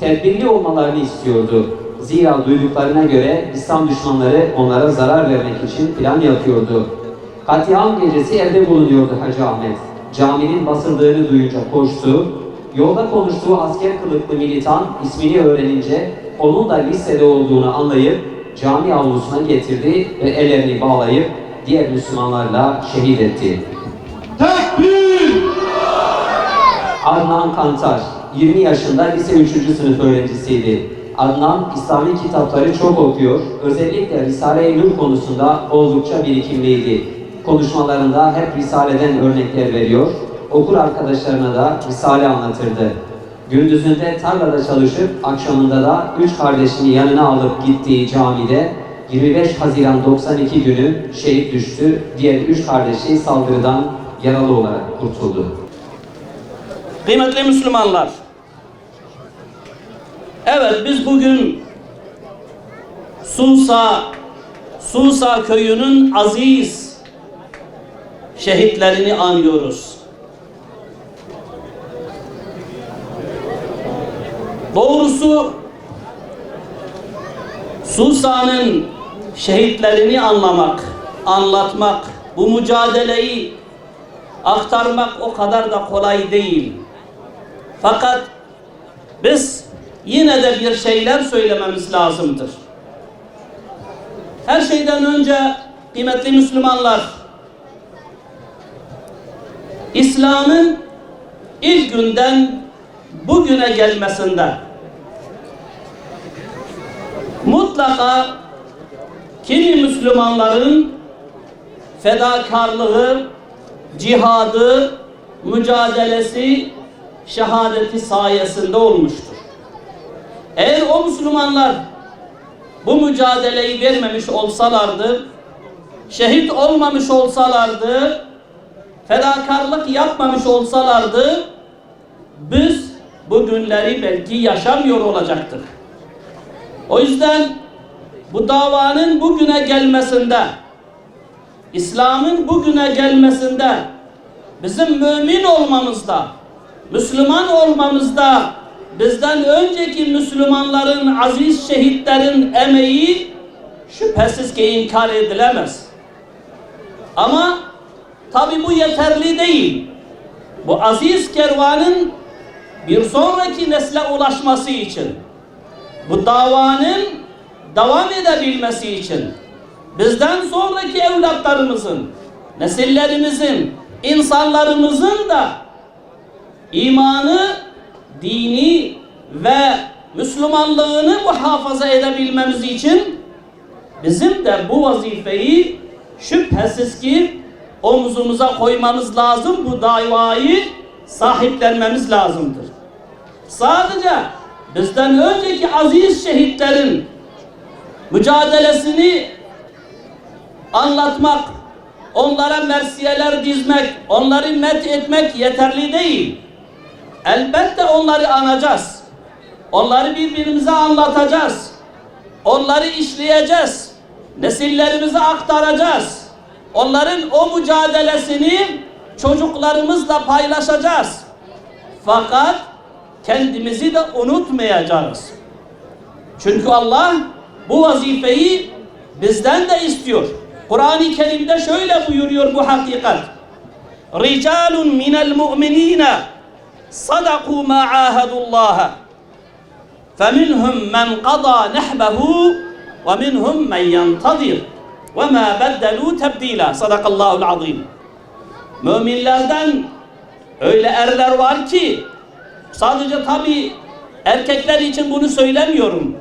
tedbirli olmalarını istiyordu. Zira duyduklarına göre İslam düşmanları onlara zarar vermek için plan yapıyordu. Katliam gecesi evde bulunuyordu Hacı Ahmet. Caminin basıldığını duyunca koştu. Yolda konuştuğu asker kılıklı militan ismini öğrenince onun da lisede olduğunu anlayıp cami avlusuna getirdi ve ellerini bağlayıp diğer Müslümanlarla şehit etti. Tekbir! Adnan Kantar, 20 yaşında lise 3. sınıf öğrencisiydi. Adnan, İslami kitapları çok okuyor, özellikle Risale-i Nur konusunda oldukça birikimliydi. Konuşmalarında hep Risale'den örnekler veriyor, okul arkadaşlarına da Risale anlatırdı. Gündüzünde tarlada çalışıp akşamında da 3 kardeşini yanına alıp gittiği camide 25 Haziran 92 günü şehit düştü. Diğer 3 kardeşi saldırıdan yaralı olarak kurtuldu. Kıymetli Müslümanlar, evet biz bugün Susa köyünün aziz şehitlerini anıyoruz. Doğrusu Susa'nın şehitlerini anlamak, anlatmak, bu mücadeleyi aktarmak o kadar da kolay değil. Fakat biz yine de bir şeyler söylememiz lazımdır. Her şeyden önce kıymetli Müslümanlar, İslam'ın ilk günden bugüne gelmesinde mutlaka kimi Müslümanların fedakarlığı, cihadı, mücadelesi, şehadeti sayesinde olmuştur. Eğer o Müslümanlar bu mücadeleyi vermemiş olsalardı, şehit olmamış olsalardı, fedakarlık yapmamış olsalardı, biz bu günleri belki yaşamıyor olacaktık. O yüzden bu davanın bugüne gelmesinde, İslam'ın bugüne gelmesinde, bizim mümin olmamızda, Müslüman olmamızda, bizden önceki Müslümanların, aziz şehitlerin emeği şüphesiz ki inkar edilemez. Ama tabi bu yeterli değil. Bu aziz kervanın bir sonraki nesle ulaşması için, bu davanın devam edebilmesi için, bizden sonraki evlatlarımızın, nesillerimizin, insanlarımızın da imanı, dini ve Müslümanlığını muhafaza edebilmemiz için bizim de bu vazifeyi şüphesiz ki omuzumuza koymamız lazım, bu davayı sahiplenmemiz lazımdır. Sadece bizden önceki aziz şehitlerin mücadelesini anlatmak, onlara mersiyeler dizmek, onları met etmek yeterli değil. Elbette onları anacağız. Onları birbirimize anlatacağız. Onları işleyeceğiz. Nesillerimize aktaracağız. Onların o mücadelesini çocuklarımızla paylaşacağız. Fakat kendimizi de unutmayacağız. Çünkü Allah bu vazifeyi bizden de istiyor. Kur'an-ı Kerim'de şöyle buyuruyor bu hakikat. Ricalun minel mu'minine صدقوا ما عاهدوا الله فمنهم من قضى نحبه ومنهم من ينتظر وما بدلوا تبديلا صدق الله العظيم. Müminlerden öyle erler var ki, sadece tabi erkekler için bunu söylemiyorum.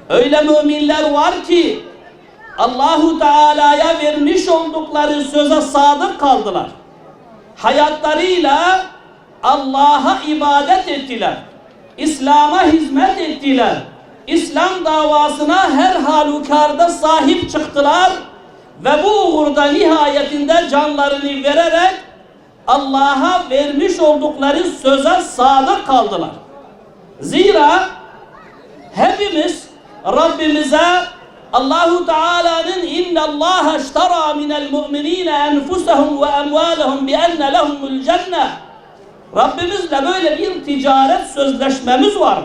Öyle müminler var ki Allahu Teala'ya vermiş oldukları söze sadık kaldılar. Hayatlarıyla Allah'a ibadet ettiler. İslam'a hizmet ettiler. İslam davasına her halükarda sahip çıktılar ve bu uğurda nihayetinde canlarını vererek Allah'a vermiş oldukları söze sadık kaldılar. Zira hepimiz Rabbimize Allahu Teala'nın innallaha iştara minel mu'minine enfusahum ve emvalahum bi enne lehumul cennet, Rabbimizle böyle bir ticaret sözleşmemiz var.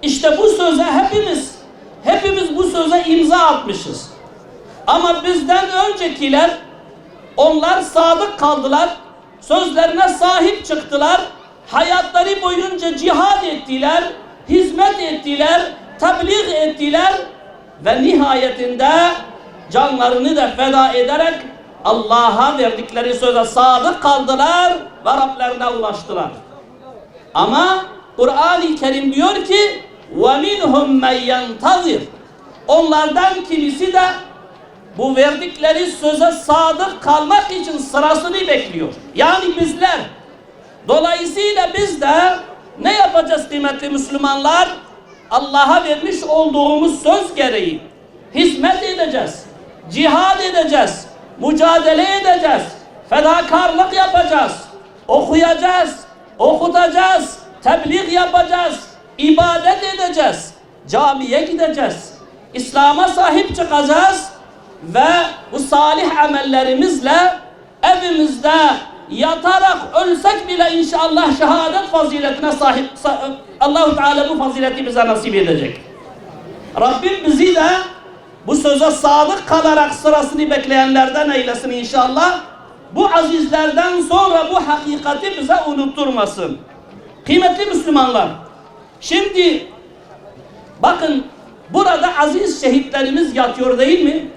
İşte bu söze hepimiz bu söze imza atmışız. Ama bizden öncekiler, onlar sadık kaldılar, sözlerine sahip çıktılar, hayatları boyunca cihad ettiler, hizmet ettiler, tebliğ ettiler ve nihayetinde canlarını da feda ederek Allah'a verdikleri söze sadık kaldılar ve Rablerine ulaştılar. Ama Kur'an-ı Kerim diyor ki وَمِنْهُمْ مَنْ يَنْتَظِرْ, onlardan kimisi de bu verdikleri söze sadık kalmak için sırasını bekliyor. Yani bizler. Dolayısıyla biz de ne yapacağız kıymetli Müslümanlar? Allah'a vermiş olduğumuz söz gereği hizmet edeceğiz, cihad edeceğiz, mücadele edeceğiz, fedakarlık yapacağız, okuyacağız, okutacağız, tebliğ yapacağız, ibadet edeceğiz, camiye gideceğiz, İslam'a sahip çıkacağız ve bu salih amellerimizle evimizde yatarak ölsek bile inşallah şehadet faziletine sahip, Allah-u Teala bu fazileti bize nasip edecek. Rabbim bizi de bu söze sadık kalarak sırasını bekleyenlerden eylesin inşallah. Bu azizlerden sonra bu hakikati bize unutturmasın. Kıymetli Müslümanlar, şimdi bakın burada aziz şehitlerimiz yatıyor değil mi?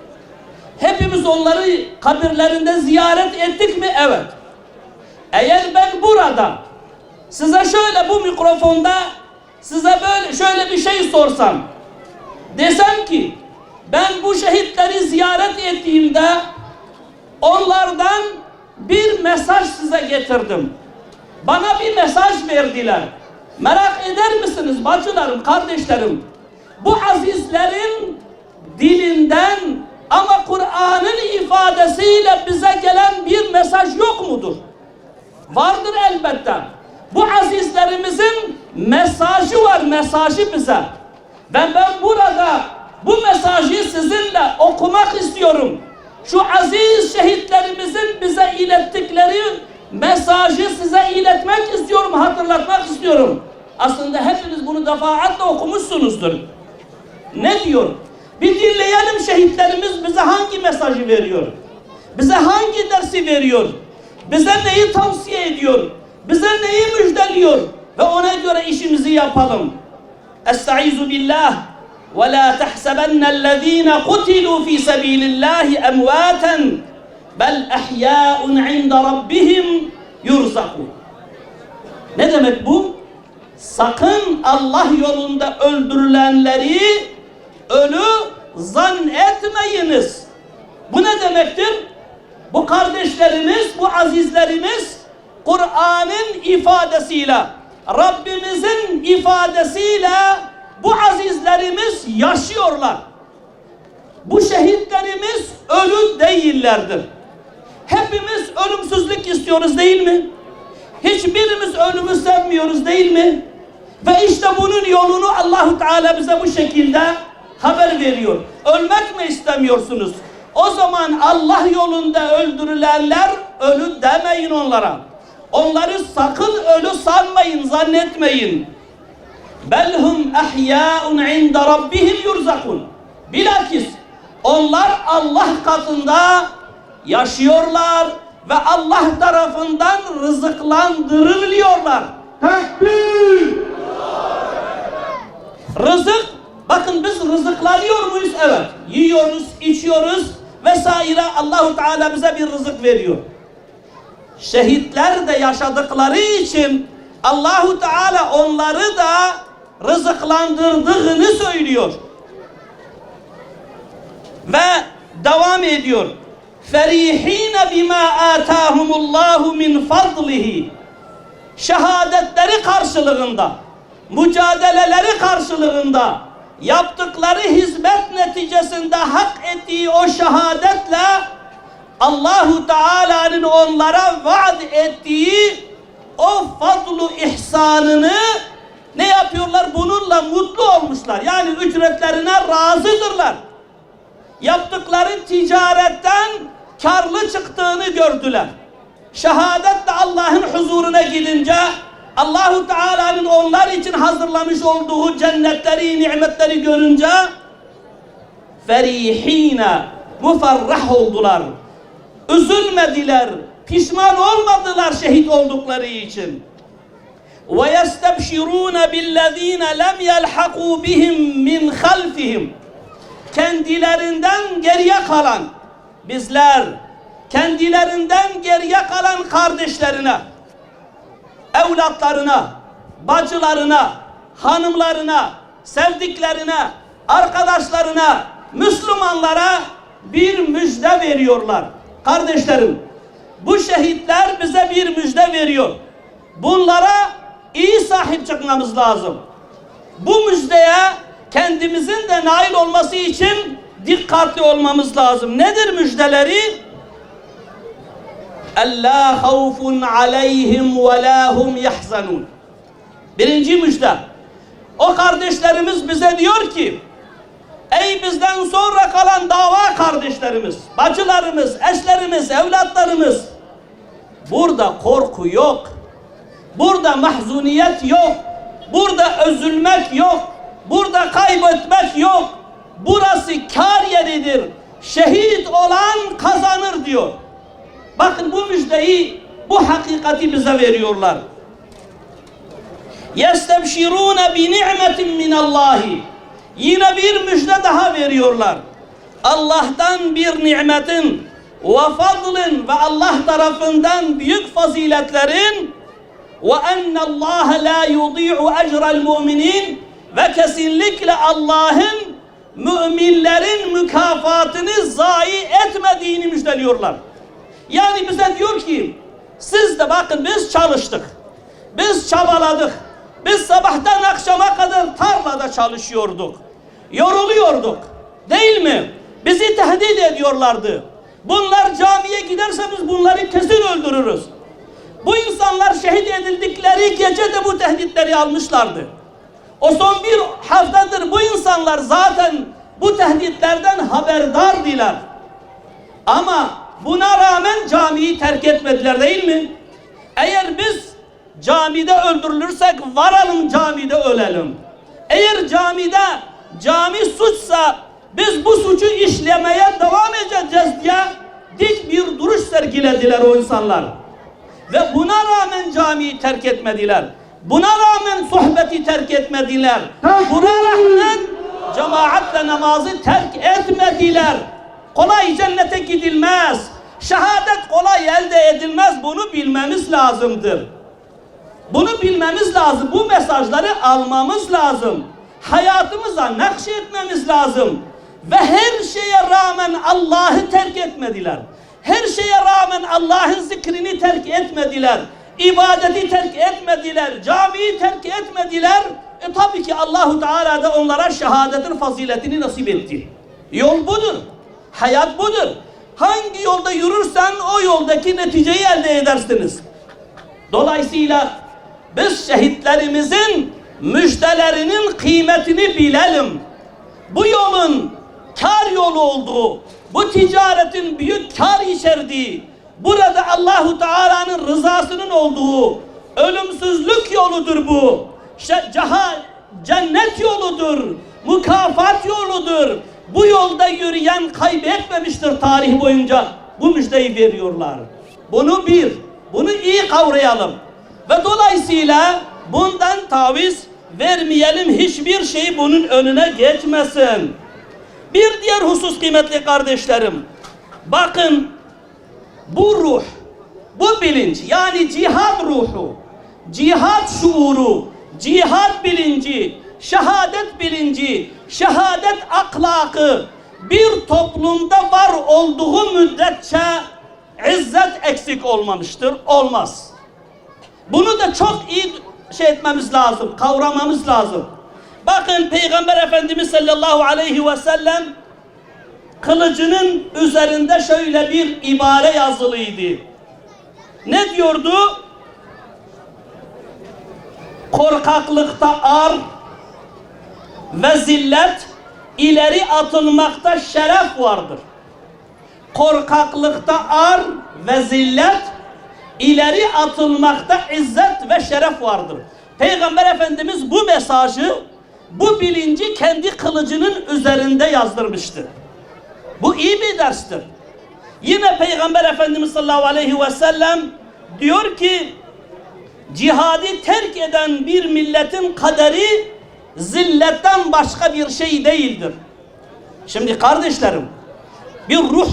Hepimiz onları kabirlerinde ziyaret ettik mi? Evet. Eğer ben burada size şöyle bu mikrofonda size böyle şöyle bir şey sorsam, desem ki ben bu şehitleri ziyaret ettiğimde onlardan bir mesaj size getirdim. Bana bir mesaj verdiler. Merak eder misiniz bacılarım, kardeşlerim? Bu azizlerin dilinden ama Kur'an'ın ifadesiyle bize gelen bir mesaj yok mudur? Vardır elbette. Bu azizlerimizin mesajı var, mesajı bize. Ve ben burada bu mesajı sizinle okumak istiyorum. Şu aziz şehitlerimizin bize ilettikleri mesajı size iletmek istiyorum, hatırlatmak istiyorum. Aslında hepiniz bunu defaatle okumuşsunuzdur. Ne diyor? Bir dinleyelim, şehitlerimiz bize hangi mesajı veriyor? Bize hangi dersi veriyor? Bize neyi tavsiye ediyor? Bize neyi müjdeliyor? Ve ona göre işimizi yapalım. Estaizu billah ve la tahsabennellezine kutilû fî sebîlillâhi emvâten bel ehyâun inde rabbihim yurzakûn. Ne demek bu? Sakın Allah yolunda öldürülenleri ölü zannetmeyiniz. Bu ne demektir? Bu kardeşlerimiz, bu azizlerimiz Kur'an'ın ifadesiyle, Rabbimizin ifadesiyle bu azizlerimiz yaşıyorlar. Bu şehitlerimiz ölü değillerdir. Hepimiz ölümsüzlük istiyoruz değil mi? Hiçbirimiz ölümü sevmiyoruz değil mi? Ve işte bunun yolunu Allah-u Teala bize bu şekilde haber veriyor. Ölmek mi istemiyorsunuz? O zaman Allah yolunda öldürülenler ölü demeyin onlara. Onları sakın ölü sanmayın, zannetmeyin. Belhum ehyâun inde rabbihim yurzakun. Bilakis onlar Allah katında yaşıyorlar ve Allah tarafından rızıklandırılıyorlar. Tekbir! Rızık, bakın biz rızıklanıyor muyuz? Evet. Yiyoruz, içiyoruz vesaire. Allahu Teala bize bir rızık veriyor. Şehitler de yaşadıkları için Allahu Teala onları da rızıklandırdığını söylüyor. Ve devam ediyor. Ferihine bima atahumullahu min fadlihi. Şehadetleri karşılığında, mücadeleleri karşılığında, yaptıkları hizmet neticesinde hak ettiği o şehadetle Allahu Teala'nın onlara vaat ettiği o fadlu ihsanını ne yapıyorlar? Bununla mutlu olmuşlar. Yani ücretlerine razıdırlar. Yaptıkları ticaretten karlı çıktığını gördüler. Şehadetle Allah'ın huzuruna gidince Allahu Teala'nın onlar için hazırlamış olduğu cennetleri, nimetleri görünce ferihine, mufarrah oldular. Üzülmediler, pişman olmadılar şehit oldukları için. Ve yestebşirûne billezîne lem yelhakû bihim min halfihim. Kendilerinden geriye kalan bizler, kendilerinden geriye kalan kardeşlerine, evlatlarına, bacılarına, hanımlarına, sevdiklerine, arkadaşlarına, Müslümanlara bir müjde veriyorlar. Kardeşlerim, bu şehitler bize bir müjde veriyor. Bunlara iyi sahip çıkmamız lazım. Bu müjdeye kendimizin de nail olması için dikkatli olmamız lazım. Nedir müjdeleri? Ella havfun aleyhim ve la hum yahzanun. Birinci müjde. O kardeşlerimiz bize diyor ki, ey bizden sonra kalan dava kardeşlerimiz, bacılarımız, eşlerimiz, evlatlarımız, burada korku yok, burada mahzuniyet yok, burada üzülmek yok, burada kaybetmek yok. Burası kar yeridir. Şehit olan kazanır diyor. Bakın bu müjdeyi, bu hakikati bize veriyorlar. يَسْتَبْشِرُونَ بِنِعْمَةٍ مِّنَ اللّٰهِ. Yine bir müjde daha veriyorlar. Allah'tan bir nimetin ve fadlın ve Allah tarafından büyük faziletlerin ve enne Allah la yudi'u ecra'l mu'minin ve kesinlikle Allah'ın müminlerin mükafatını zayi etmediğini müjdeliyorlar. Yani bize diyor ki, siz de bakın biz çalıştık, biz çabaladık, biz sabahtan akşama kadar tarlada çalışıyorduk, yoruluyorduk, değil mi? Bizi tehdit ediyorlardı. Bunlar camiye giderse biz bunları kesin öldürürüz. Bu insanlar şehit edildikleri gece de bu tehditleri almışlardı. O son bir haftadır bu insanlar zaten bu tehditlerden haberdardılar. Ama buna rağmen camiyi terk etmediler, değil mi? Eğer biz camide öldürülürsek varalım camide ölelim. Eğer cami suçsa biz bu suçu işlemeye devam edeceğiz diye dik bir duruş sergilediler o insanlar. Ve buna rağmen camiyi terk etmediler. Buna rağmen sohbeti terk etmediler. Buna rağmen cemaatle namazı terk etmediler. Kolay cennete gidilmez. Şehadet kolay elde edilmez. Bunu bilmemiz lazımdır. Bunu bilmemiz lazım. Bu mesajları almamız lazım. Hayatımıza nakşetmemiz lazım. Ve her şeye rağmen Allah'ı terk etmediler. Her şeye rağmen Allah'ın zikrini terk etmediler. İbadeti terk etmediler. Camiyi terk etmediler. Tabii ki Allahu Teala da onlara şehadetin faziletini nasip etti. Yol budur. Hayat budur. Hangi yolda yürürsen o yoldaki neticeyi elde edersiniz. Dolayısıyla biz şehitlerimizin müjdelerinin kıymetini bilelim. Bu yolun kar yolu olduğu, bu ticaretin büyük kar içerdiği, burada Allahu Teala'nın rızasının olduğu ölümsüzlük yoludur bu. Cennet yoludur, mükafat yoludur. Bu yolda yürüyen kaybetmemiştir tarih boyunca. Bu müjdeyi veriyorlar. Bunu iyi kavrayalım. Ve dolayısıyla bundan taviz vermeyelim, hiçbir şey bunun önüne geçmesin. Bir diğer husus kıymetli kardeşlerim, bakın bu ruh, bu bilinç, yani cihad ruhu, cihad şuuru, cihad bilinci, şehadet bilinci, şehadet ahlakı bir toplumda var olduğu müddetçe izzet eksik olmamıştır, olmaz. Bunu da çok iyi etmemiz lazım, kavramamız lazım. Bakın Peygamber Efendimiz sallallahu aleyhi ve sellem kılıcının üzerinde şöyle bir ibare yazılıydı. Ne diyordu? Korkaklıkta ar ve zillet, ileri atılmakta şeref vardır. Korkaklıkta ar ve zillet, ileri atılmakta izzet ve şeref vardır. Peygamber Efendimiz bu mesajı, bu bilinci kendi kılıcının üzerinde yazdırmıştır. Bu iyi bir derstir. Yine Peygamber Efendimiz sallallahu aleyhi ve sellem diyor ki, cihadı terk eden bir milletin kaderi zilletten başka bir şey değildir. Şimdi kardeşlerim, bir ruh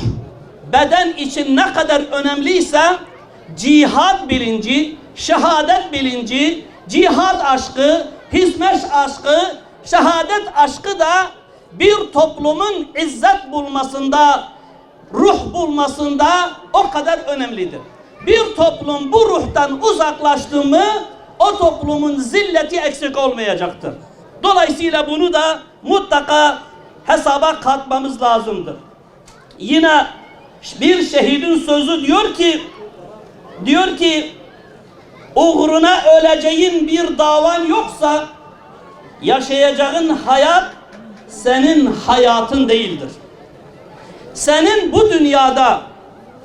beden için ne kadar önemliyse cihad bilinci, şehadet bilinci, cihad aşkı, hizmet aşkı, şehadet aşkı da bir toplumun izzet bulmasında, ruh bulmasında o kadar önemlidir. Bir toplum bu ruhtan uzaklaştı mı o toplumun zilleti eksik olmayacaktır. Dolayısıyla bunu da mutlaka hesaba katmamız lazımdır. Yine bir şehidin sözü diyor ki uğruna öleceğin bir davan yoksa yaşayacağın hayat senin hayatın değildir. Senin bu dünyada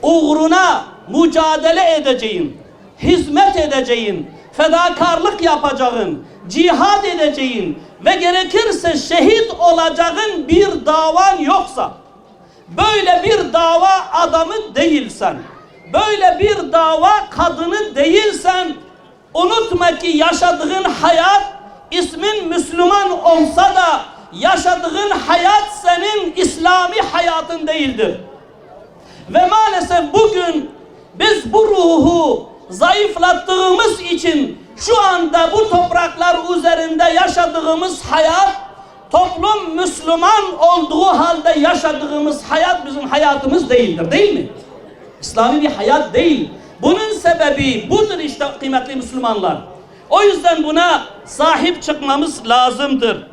uğruna mücadele edeceğin, hizmet edeceğin, fedakarlık yapacağın, cihad edeceğin ve gerekirse şehit olacağın bir davan yoksa, böyle bir dava adamı değilsen, böyle bir dava kadını değilsen, unutma ki yaşadığın hayat ismin Müslüman olsa da yaşadığın hayat senin İslami hayatın değildir. Ve maalesef bugün biz bu ruhu zayıflattığımız için şu anda bu topraklar üzerinde yaşadığımız hayat, toplum Müslüman olduğu halde yaşadığımız hayat bizim hayatımız değildir, değil mi? İslami bir hayat değil. Bunun sebebi budur işte kıymetli Müslümanlar. O yüzden buna sahip çıkmamız lazımdır.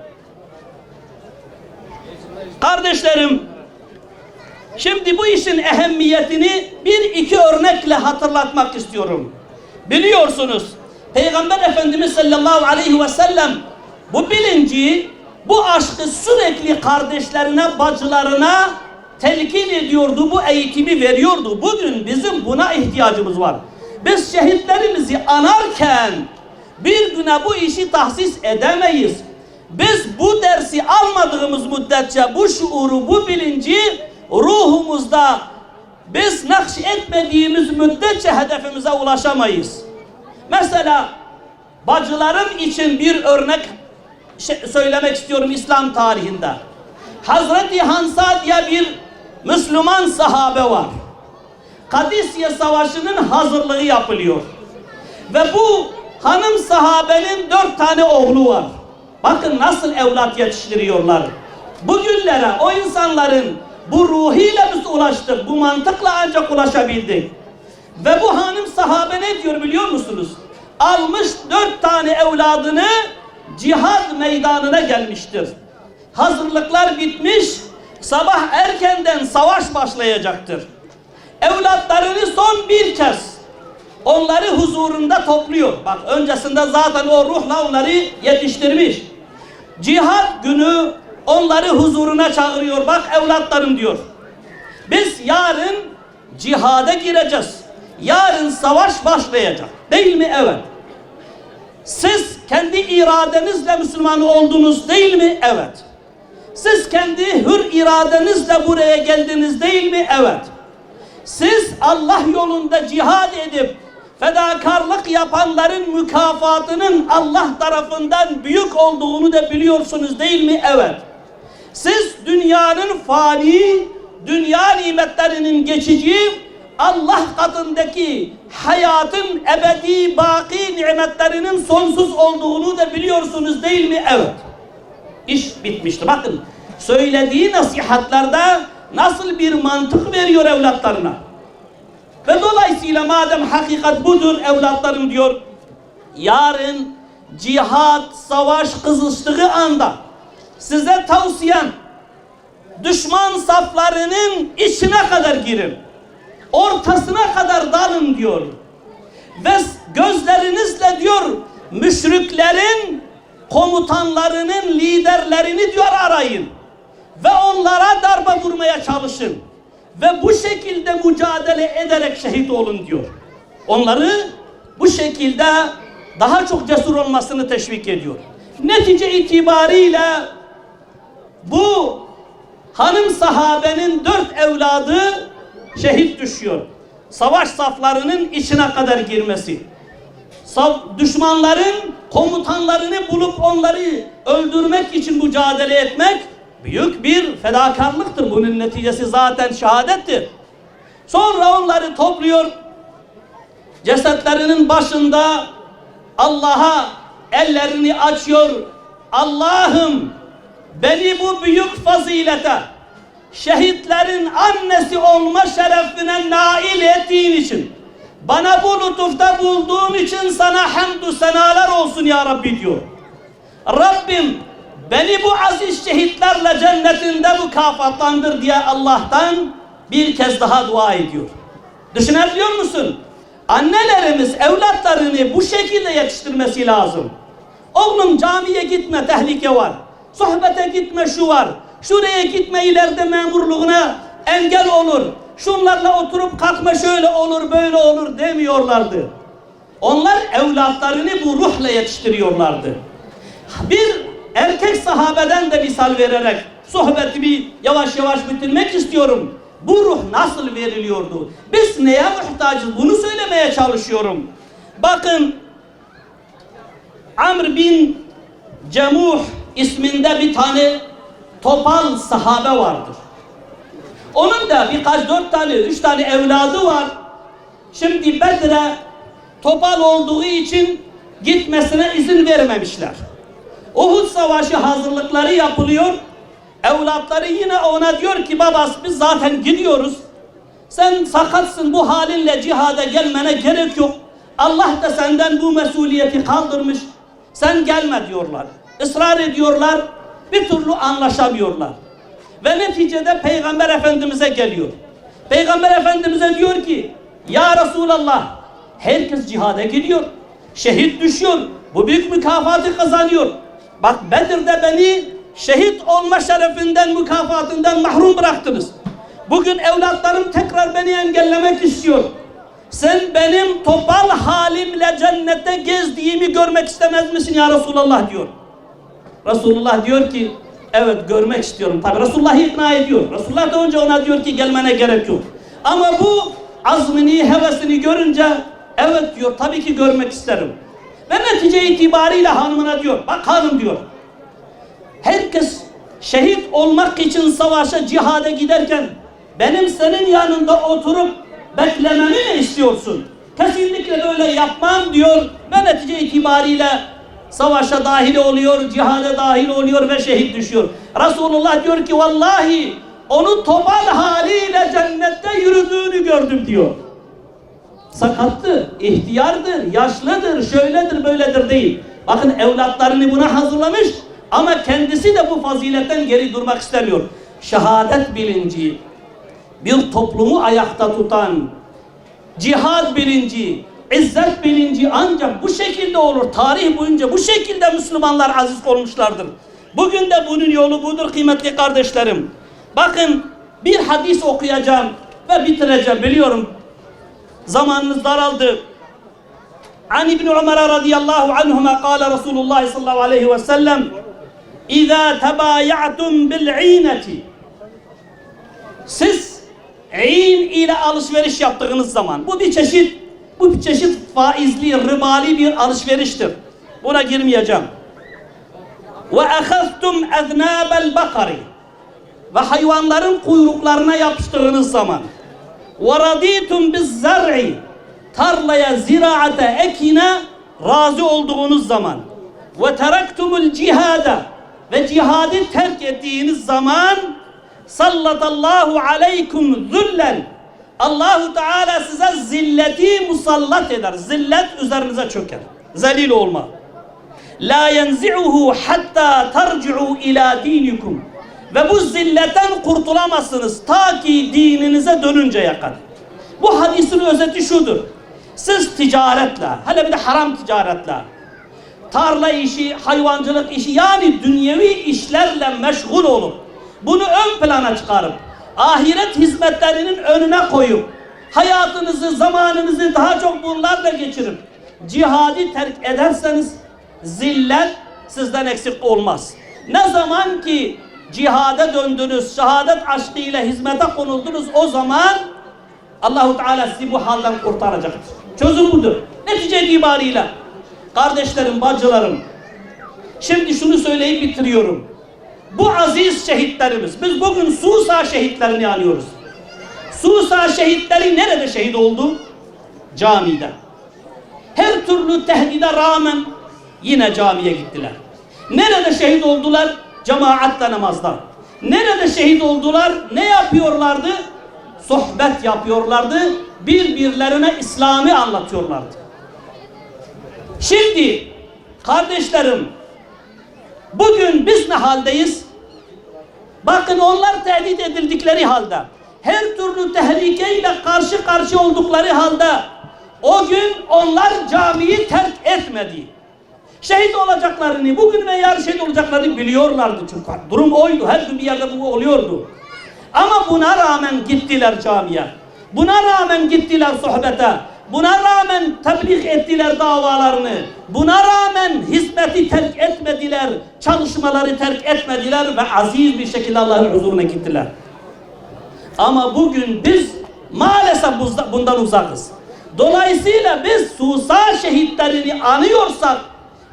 Kardeşlerim, şimdi bu işin ehemmiyetini bir iki örnekle hatırlatmak istiyorum. Biliyorsunuz Peygamber Efendimiz sallallahu aleyhi ve sellem bu bilinci, bu aşkı sürekli kardeşlerine, bacılarına telkin ediyordu, bu eğitimi veriyordu. Bugün bizim buna ihtiyacımız var. Biz şehitlerimizi anarken bir güne bu işi tahsis edemeyiz. Biz bu dersi almadığımız müddetçe bu şuuru, bu bilinci ruhumuzda biz nakş etmediğimiz müddetçe hedefimize ulaşamayız. Mesela bacılarım için bir örnek söylemek istiyorum İslam tarihinde. Hazreti Hansa diye bir Müslüman sahabe var. Kadisiye Savaşı'nın hazırlığı yapılıyor. Ve bu hanım sahabenin 4 tane oğlu var. Bakın nasıl evlat yetiştiriyorlar. Bugünlere o insanların bu ruhiyle biz ulaştık. Bu mantıkla ancak ulaşabildik. Ve bu hanım sahabe ne diyor biliyor musunuz? Almış 4 tane evladını cihad meydanına gelmiştir. Hazırlıklar bitmiş. Sabah erkenden savaş başlayacaktır. Evlatlarını son bir kez onları huzurunda topluyor. Bak öncesinde zaten o ruhla onları yetiştirmiş. Cihad günü onları huzuruna çağırıyor. Bak evlatlarım diyor. Biz yarın cihada gireceğiz. Yarın savaş başlayacak. Değil mi? Evet. Siz kendi iradenizle Müslüman oldunuz değil mi? Evet. Siz kendi hür iradenizle buraya geldiniz değil mi? Evet. Siz Allah yolunda cihad edip fedakarlık yapanların mükafatının Allah tarafından büyük olduğunu da biliyorsunuz değil mi? Evet. Siz dünyanın fani, dünya nimetlerinin geçici, Allah katındaki hayatın ebedi, baki nimetlerinin sonsuz olduğunu da biliyorsunuz değil mi? Evet. İş bitmişti. Bakın söylediği nasihatlerde nasıl bir mantık veriyor evlatlarına. Ve dolayısıyla madem hakikat budur evlatlarım diyor, yarın cihat, savaş kızıştığı anda size tavsiyem düşman saflarının içine kadar girin. Ortasına kadar dalın diyor. Ve gözlerinizle diyor müşriklerin komutanlarının liderlerini diyor arayın. Ve onlara darbe vurmaya çalışın. Ve bu şekilde mücadele ederek şehit olun diyor. Onları bu şekilde daha çok cesur olmasını teşvik ediyor. Netice itibariyle bu hanım sahabenin 4 evladı şehit düşüyor. Savaş saflarının içine kadar girmesi. Düşmanların komutanlarını bulup onları öldürmek için mücadele etmek büyük bir fedakarlıktır. Bunun neticesi zaten şehadettir. Sonra onları topluyor. Cesetlerinin başında Allah'a ellerini açıyor. Allah'ım beni bu büyük fazilete, şehitlerin annesi olma şerefine nail ettiğin için, bana bu lütufta bulduğun için sana hamdü senalar olsun ya Rabbi diyor. Rabbim beni bu aziz şehitlerle cennetinde mükafatlandır diye Allah'tan bir kez daha dua ediyor. Düşünebiliyor musun? Annelerimiz evlatlarını bu şekilde yetiştirmesi lazım. Oğlum camiye gitme, tehlike var. Sohbete gitme, şu var. Şuraya gitme, ileride memurluğuna engel olur. Şunlarla oturup kalkma, şöyle olur, böyle olur demiyorlardı. Onlar evlatlarını bu ruhla yetiştiriyorlardı. Bir erkek sahabeden de misal vererek sohbetimi yavaş yavaş bitirmek istiyorum. Bu ruh nasıl veriliyordu? Biz neye muhtacız? Bunu söylemeye çalışıyorum. Bakın, Amr bin Cemuh isminde bir tane topal sahabe vardır. Onun da birkaç 4 tane 3 tane evladı var. Şimdi Bedir'e topal olduğu için gitmesine izin vermemişler. Uhud Savaşı hazırlıkları yapılıyor. Evlatları yine ona diyor ki babası biz zaten gidiyoruz. Sen sakatsın, bu halinle cihada gelmene gerek yok. Allah da senden bu mesuliyeti kaldırmış. Sen gelme diyorlar. Israr ediyorlar. Bir türlü anlaşamıyorlar. Ve neticede Peygamber Efendimiz'e geliyor. Peygamber Efendimiz'e diyor ki ya Resulallah, herkes cihada gidiyor. Şehit düşüyor. Bu büyük mükafatı kazanıyor. Bak Bedir'de beni şehit olma şerefinden, mükafatından mahrum bıraktınız. Bugün evlatlarım tekrar beni engellemek istiyor. Sen benim topal halimle cennette gezdiğimi görmek istemez misin ya Resulallah diyor. Resulullah diyor ki evet görmek istiyorum. Tabi Resulullah'ı ikna ediyor. Resulullah da önce ona diyor ki gelmene gerek yok. Ama bu azmini, hevesini görünce evet diyor, tabii ki görmek isterim. Ve netice itibariyle hanımına diyor, bak hanım diyor, herkes şehit olmak için savaşa, cihada giderken benim senin yanında oturup beklememi mi istiyorsun? Kesinlikle böyle yapmam diyor ve netice itibariyle savaşa dahil oluyor, cihada dahil oluyor ve şehit düşüyor. Resulullah diyor ki vallahi onu topal haliyle cennette yürüdüğünü gördüm diyor. Sakattır, ihtiyardır, yaşlıdır, şöyledir, böyledir değil. Bakın evlatlarını buna hazırlamış ama kendisi de bu faziletten geri durmak istemiyor. Şehadet bilinci, bir toplumu ayakta tutan, cihad bilinci, izzet bilinci ancak bu şekilde olur. Tarih boyunca bu şekilde Müslümanlar aziz olmuşlardır. Bugün de bunun yolu budur kıymetli kardeşlerim. Bakın bir hadis okuyacağım ve bitireceğim, biliyorum zamanınız daraldı. An İbn Ömer radıyallahu anhuma kâle Resulullah sallallahu aleyhi ve sellem İzâ tebâya'tum bil'îneti, siz İn ile alışveriş yaptığınız zaman, bu bir çeşit faizli, ribali bir alışveriştir. Buna girmeyeceğim. Ve ahaztum eznâbel bakari, ve hayvanların kuyruklarına yapıştığınız zaman, ve raditum biz zar'i, tarlaya, ziraate, ekine razı olduğunuz zaman, ve teraktumul cihada, ve cihadı terk ettiğiniz zaman, sallatallahu aleykum zullen, Allahu Teala size zilleti musallat eder. Zillet üzerinize çöker. Zelil olma. La yenzi'uhu hatta terci'u ila dinikum. Ve bu zilletten kurtulamazsınız ta ki dininize dönünceye kadar. Bu hadisin özeti şudur. Siz ticaretle, hele bir de haram ticaretle, tarla işi, hayvancılık işi, yani dünyevi işlerle meşgul olup bunu ön plana çıkarıp ahiret hizmetlerinin önüne koyup hayatınızı, zamanınızı daha çok bunlarla geçirip cihadı terk ederseniz zillet sizden eksik olmaz. Ne zaman ki cihada döndünüz, şehadet aşkıyla hizmete konuldunuz, o zaman Allahu Teala sizi bu halden kurtaracaktır. Çözüm budur. Netice itibariyle kardeşlerim, bacılarım, şimdi şunu söyleyip bitiriyorum. Bu aziz şehitlerimiz, biz bugün Susa şehitlerini anıyoruz. Susa şehitleri nerede şehit oldu? Camide. Her türlü tehdide rağmen yine camiye gittiler. Nerede şehit oldular? Cemaatle namazda. Nerede şehit oldular? Ne yapıyorlardı? Sohbet yapıyorlardı. Birbirlerine İslam'ı anlatıyorlardı. Şimdi kardeşlerim, Bugün biz ne haldeyiz? Bakın onlar tehdit edildikleri halde, her türlü tehlikeyle karşı karşı oldukları halde o gün onlar camiyi terk etmedi. Şehit olacaklarını, bugün ve yarın şehit olacaklarını biliyorlardı çünkü. Durum oydu, her gün bir yerde bu oluyordu. Ama buna rağmen gittiler camiye. Buna rağmen gittiler sohbete. Buna rağmen tebliğ ettiler davalarını. Buna rağmen hizmeti terk etmediler. Çalışmaları terk etmediler ve aziz bir şekilde Allah'ın huzuruna gittiler. Ama bugün biz maalesef bundan uzakız. Dolayısıyla biz Susa şehitlerini anıyorsak,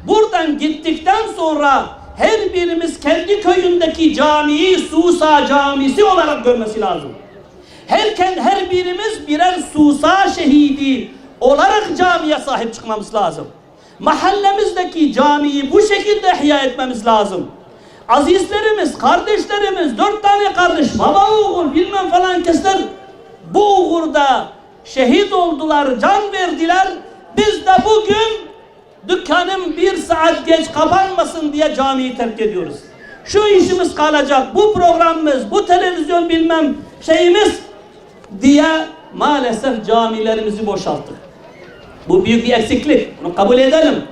buradan gittikten sonra her birimiz kendi köyündeki camiyi Susa camisi olarak görmesi lazım. Her birimiz birer Susa şehidi olarak camiye sahip çıkmamız lazım. Mahallemizdeki camiyi bu şekilde ihya etmemiz lazım. Azizlerimiz, kardeşlerimiz, 4 tane kardeş, baba oğul bilmem falan kesler bu uğurda şehit oldular, can verdiler. Biz de bugün dükkanım 1 saat geç kapanmasın diye camiyi terk ediyoruz. Şu işimiz kalacak, bu programımız, bu televizyon bilmem şeyimiz diye maalesef camilerimizi boşalttık. Bu büyük bir eksiklik. Bunu kabul edelim.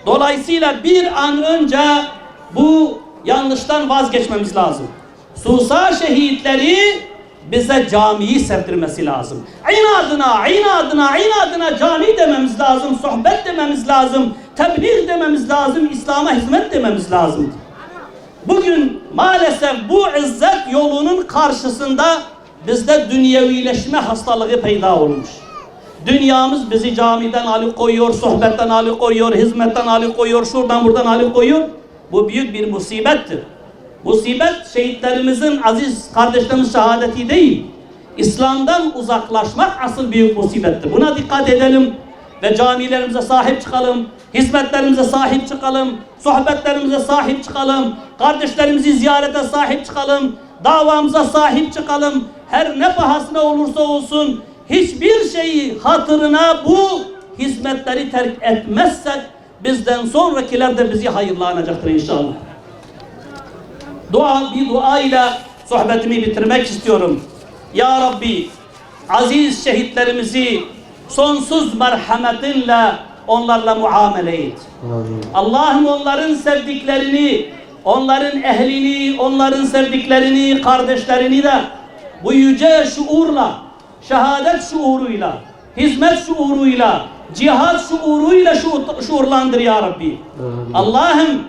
Dolayısıyla bir an önce bu yanlıştan vazgeçmemiz lazım. Susa şehitleri bize camiyi sevdirmesi lazım. İnadına cami dememiz lazım, sohbet dememiz lazım, tebliğ dememiz lazım, İslam'a hizmet dememiz lazım. Bugün maalesef bu izzet yolunun karşısında bizde dünyevileşme hastalığı peyda olmuş. Dünyamız bizi camiden alıkoyuyor, sohbetten alıkoyuyor, hizmetten alıkoyuyor, şuradan buradan alıkoyuyor. Bu büyük bir musibettir. Musibet şehitlerimizin, aziz kardeşlerimizin şehadeti değil. İslam'dan uzaklaşmak asıl büyük musibettir. Buna dikkat edelim ve camilerimize sahip çıkalım, hizmetlerimize sahip çıkalım, sohbetlerimize sahip çıkalım, kardeşlerimizi ziyarete sahip çıkalım, davamıza sahip çıkalım. Her ne pahasına olursa olsun hiçbir şeyi hatırına bu hizmetleri terk etmezsek bizden sonrakiler de bizi hayırlanacaktır inşallah. Bir dua ile sohbetimi bitirmek istiyorum. Ya Rabbi, aziz şehitlerimizi sonsuz merhametinle onlarla muamele et. Allah'ım onların sevdiklerini, onların ehlini, onların sevdiklerini, kardeşlerini de bu yüce şuurla, şehadet şuuruyla, hizmet şuuruyla, cihad şuuruyla şuurlandır ya Rabbi. Allah'ım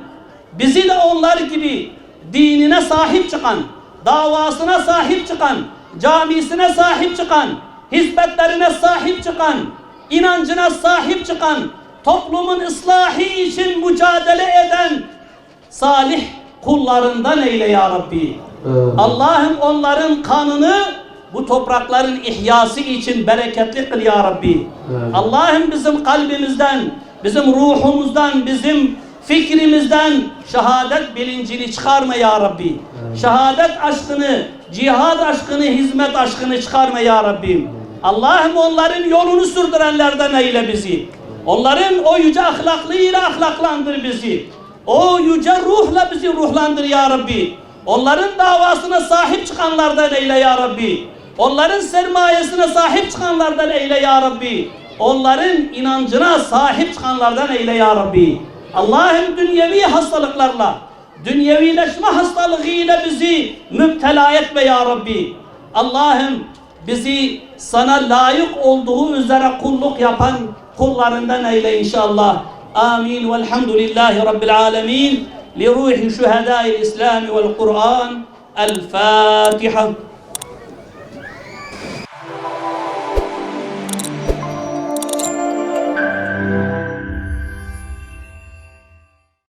bizi de onlar gibi dinine sahip çıkan, davasına sahip çıkan, camisine sahip çıkan, hizmetlerine sahip çıkan, inancına sahip çıkan, toplumun ıslahı için mücadele eden salih kullarından eyle ya Rabbi. Allah'ım onların kanını bu toprakların ihyası için bereketli kıl ya Rabbi. Allah'ım bizim kalbimizden, bizim ruhumuzdan, bizim fikrimizden şehadet bilincini çıkarma ya Rabbi. Şehadet aşkını, cihad aşkını, hizmet aşkını çıkarma ya Rabbi. Allah'ım onların yolunu sürdürenlerden eyle bizi. Onların o yüce ahlaklığıyla ahlaklandır bizi. O yüce ruhla bizi ruhlandır ya Rabbi. Onların davasına sahip çıkanlardan eyle ya Rabbi. Onların sermayesine sahip çıkanlardan eyle ya Rabbi. Onların inancına sahip çıkanlardan eyle ya Rabbi. Allah'ım dünyevi hastalıklarla, dünyevileşme hastalığıyla bizi müptela etme ya Rabbi. Allah'ım bizi sana layık olduğu üzere kulluk yapan kullarından eyle inşallah. Amin. Velhamdülillahi Rabbil alemin. Li ruhi şuhedâil İslam vel Kur'an. El Fatiha.